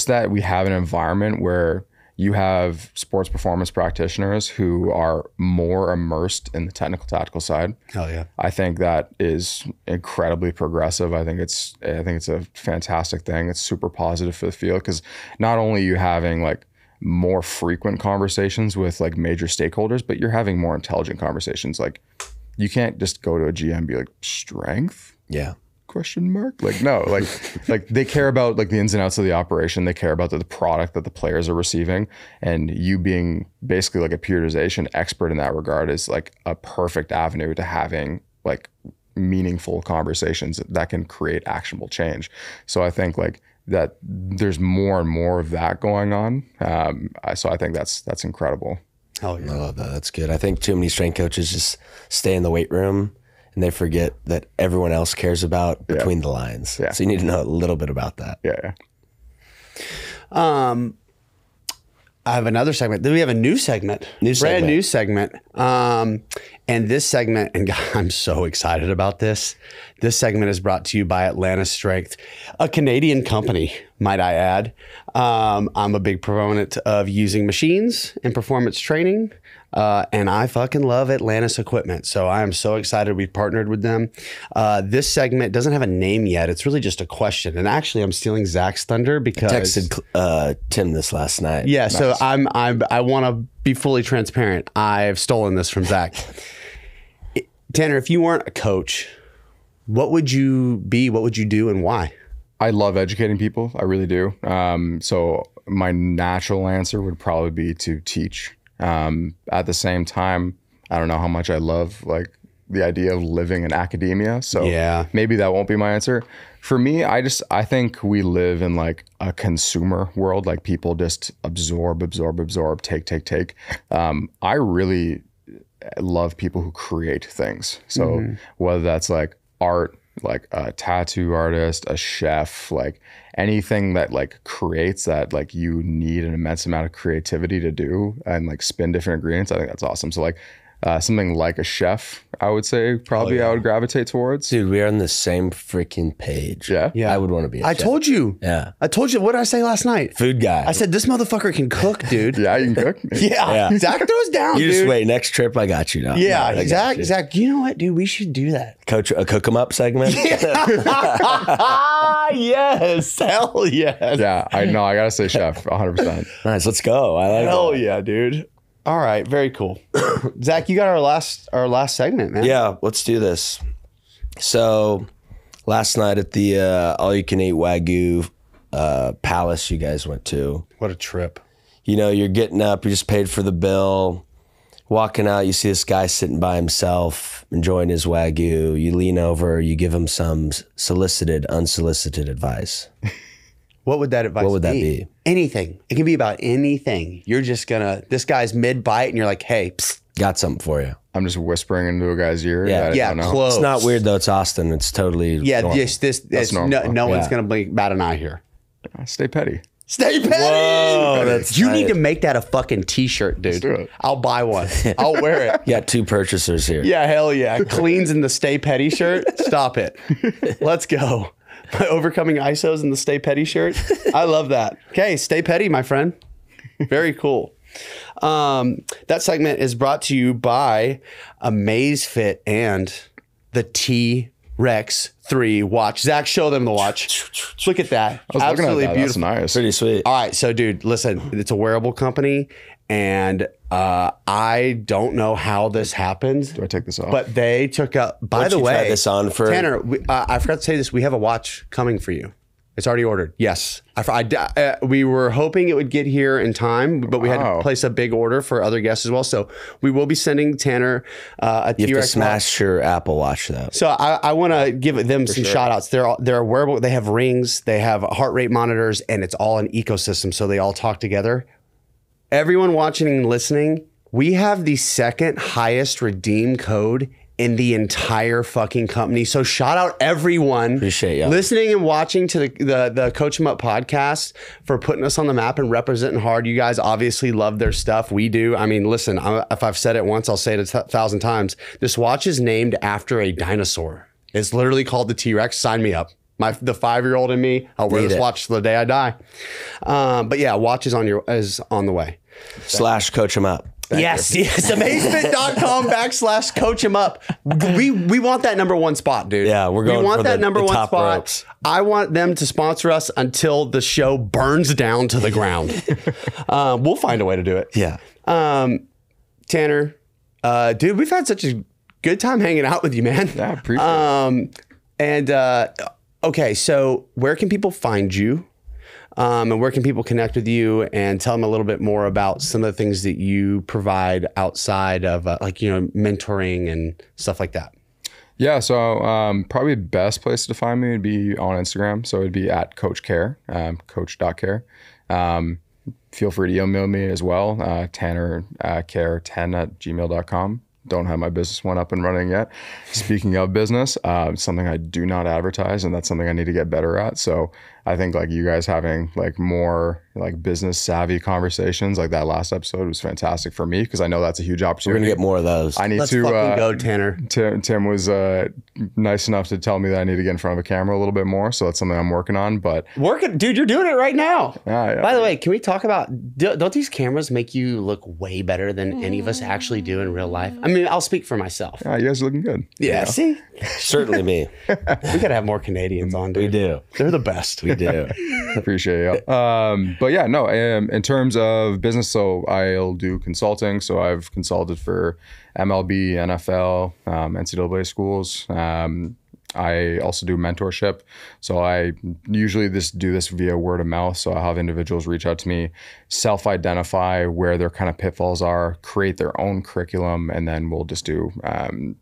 that we have an environment where you have sports performance practitioners who are more immersed in the technical tactical side. Hell yeah. I think that is incredibly progressive. I think it's a fantastic thing. It's super positive for the field because not only are you having like more frequent conversations with like major stakeholders, but you're having more intelligent conversations. Like you can't just go to a GM and be like, strength? Yeah. Question mark? Like, no, like they care about like the ins and outs of the operation. They care about the product that the players are receiving, and you being basically like a periodization expert in that regard is like a perfect avenue to having like meaningful conversations that can create actionable change. So I think like that there's more and more of that going on. So I think that's incredible. Hell yeah. I love that. That's good. I think too many strength coaches just stay in the weight room and they forget that everyone else cares about between the lines. Yeah. So you need to know a little bit about that. Yeah. I have another segment. Then we have a new segment. Brand new segment. And this segment, and God, I'm so excited about this. This segment is brought to you by Atlanta Strength, a Canadian company, might I add. I'm a big proponent of using machines in performance training. And I fucking love Atlantis equipment. So I am so excited we partnered with them. This segment doesn't have a name yet. It's really just a question. And actually I'm stealing Zach's thunder because I texted Tim this last night. Yeah. Nice. So I want to be fully transparent. I've stolen this from Zach. Tanner, if you weren't a coach, what would you be? What would you do and why? I love educating people. I really do. So my natural answer would probably be to teach. At the same time, I don't know how much I love like the idea of living in academia. So maybe that won't be my answer. For me, I think we live in like a consumer world. Like people just absorb, take. I really love people who create things. So whether that's like art, like a tattoo artist, a chef, like anything that like creates that, like you need an immense amount of creativity to do and like spin different ingredients. I think that's awesome. So like something like a chef, I would say probably I would gravitate towards. Dude, we are on the same freaking page. Yeah. I would want to be a chef. Told you. Yeah. I told you. What did I say last night? Food guy. I said, this motherfucker can cook, dude. Yeah, you can cook. Yeah. Zach throws down, You dude. just wait. Next trip, I got you now. Yeah, No, Zach, you know what, dude? We should do that. Coach, a cook 'em up segment. Yes. Hell yes. Yeah, I know. I gotta say chef, 100%. Nice. Let's go. I like Hell that. yeah, dude. All right, very cool. Zach, you got our last segment, man. Yeah, let's do this. So last night at the all-you-can-eat Wagyu palace you guys went to. What a trip. You know, you're getting up, you just paid for the bill, walking out, you see this guy sitting by himself, enjoying his Wagyu. You lean over, you give him some solicited, unsolicited advice. What would that advice be? What would that be? Anything. It can be about anything. You're just this guy's mid-bite and you're like, hey, psst. Got something for you. I'm just whispering into a guy's ear. Yeah. that I don't know. Close. It's not weird though, it's Austin. It's totally normal. That's normal. No one's going to bat an eye here. Stay petty. Stay petty. Whoa, that's You tight. need to make that a fucking t-shirt, dude. Let's do it. I'll buy one. I'll wear it. You got two purchasers here. Yeah, hell yeah. Cleans in the Stay Petty shirt. Stop it. Let's go. My overcoming ISOs in the Stay Petty shirt. I love that. Okay, stay petty, my friend. Very cool. That segment is brought to you by Amazfit and the T-Rex 3 watch. Zach, show them the watch. Look at that. I was Absolutely looking at that. beautiful. That's nice. Pretty sweet. All right, so dude, listen, it's a wearable company, and I don't know how this happened. Do I take this off? But they took up. By Don't the you way, try this on for Tanner, I forgot to say this. We have a watch coming for you. It's already ordered. Yes, we were hoping it would get here in time, but we had to place a big order for other guests as well. So we will be sending Tanner a You have to T-Rex smash your Apple Watch though. so I want to give them some shout outs. They're wearable. They have rings, they have heart rate monitors, and it's all an ecosystem. So they all talk together. Everyone watching and listening, we have the second highest redeem code in the entire fucking company. So shout out everyone Appreciate you listening and watching to the Coach 'em Up podcast for putting us on the map and representing hard. You guys obviously love their stuff. We do. I mean, listen, if I've said it once, I'll say it 1,000 times. This watch is named after a dinosaur. It's literally called the T-Rex. Sign me up. The 5-year-old in me, I'll wear this watch till the day I die. But yeah, watch is on the way. / coach him up. Yes, amazefit.com / coach him up. We want that number 1 spot, dude. Yeah, we want that number 1 spot. Ropes. I want them to sponsor us until the show burns down to the ground. We'll find a way to do it. Yeah. Tanner, dude, we've had such a good time hanging out with you, man. Yeah, appreciate it. Okay, so where can people find you? And where can people connect with you and tell them a little bit more about some of the things that you provide outside of mentoring and stuff like that? Yeah, so probably the best place to find me would be on Instagram. So it'd be at coach.care, coach.care. Feel free to email me as well, tannercare10@gmail.com. Don't have my business one up and running yet. Speaking of business, something I do not advertise, and that's something I need to get better at. So I think like you guys having like more like business savvy conversations, like that last episode was fantastic for me because I know that's a huge We're opportunity. gonna get more of those. I need Let's to fucking go, Tanner. Tim was nice enough to tell me that I need to get in front of a camera a little bit more. So that's something I'm working on. But Dude, you're doing it right now. yeah. By the way, can we talk about, don't these cameras make you look way better than any of us actually do in real life? I mean, I'll speak for myself. Yeah, you guys are looking good. Yeah, see? Certainly me. We gotta have more Canadians on, dude. We do. They're the best. We do. Appreciate it. But yeah, no, in terms of business, so I'll do consulting. So I've consulted for MLB, NFL, NCAA schools. I also do mentorship. So I usually do this via word of mouth. So I have individuals reach out to me, self-identify where their kind of pitfalls are, create their own curriculum, and then we'll just do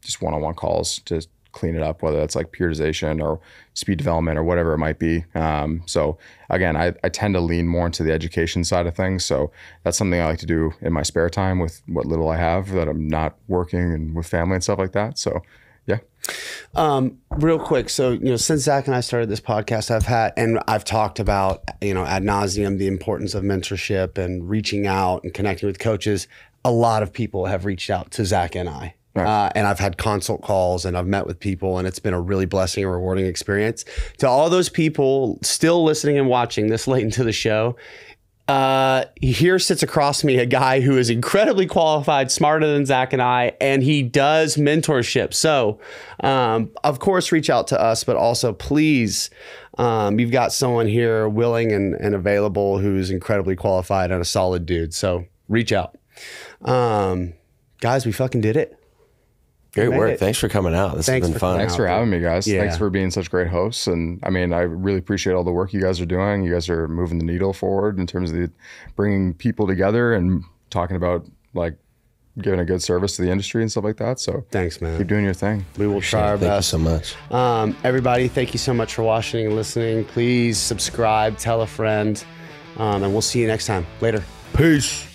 just one-on-one calls to clean it up, whether that's like periodization or speed development or whatever it might be. So again, I tend to lean more into the education side of things. So that's something I like to do in my spare time with what little I have that I'm not working and with family and stuff like that. So yeah. Real quick. So, since Zach and I started this podcast, I've talked about, ad nauseum, the importance of mentorship and reaching out and connecting with coaches. A lot of people have reached out to Zach and I. Right. And I've had consult calls and I've met with people, and it's been a really blessing and rewarding experience. To all those people still listening and watching this late into the show, here sits across me a guy who is incredibly qualified, smarter than Zach and I, and he does mentorship. So, of course, reach out to us, but also please, you've got someone here willing and available who's incredibly qualified and a solid dude. So reach out. Guys, we fucking did it. Great work. Thanks for coming out. This has been fun. Thanks for having me, guys. Yeah. Thanks for being such great hosts. And I mean, I really appreciate all the work you guys are doing. You guys are moving the needle forward in terms of bringing people together and talking about like giving a good service to the industry and stuff like that. So thanks, man. Keep doing your thing. We will try our best. Thank you so much. Everybody, thank you so much for watching and listening. Please subscribe, tell a friend, and we'll see you next time. Later. Peace.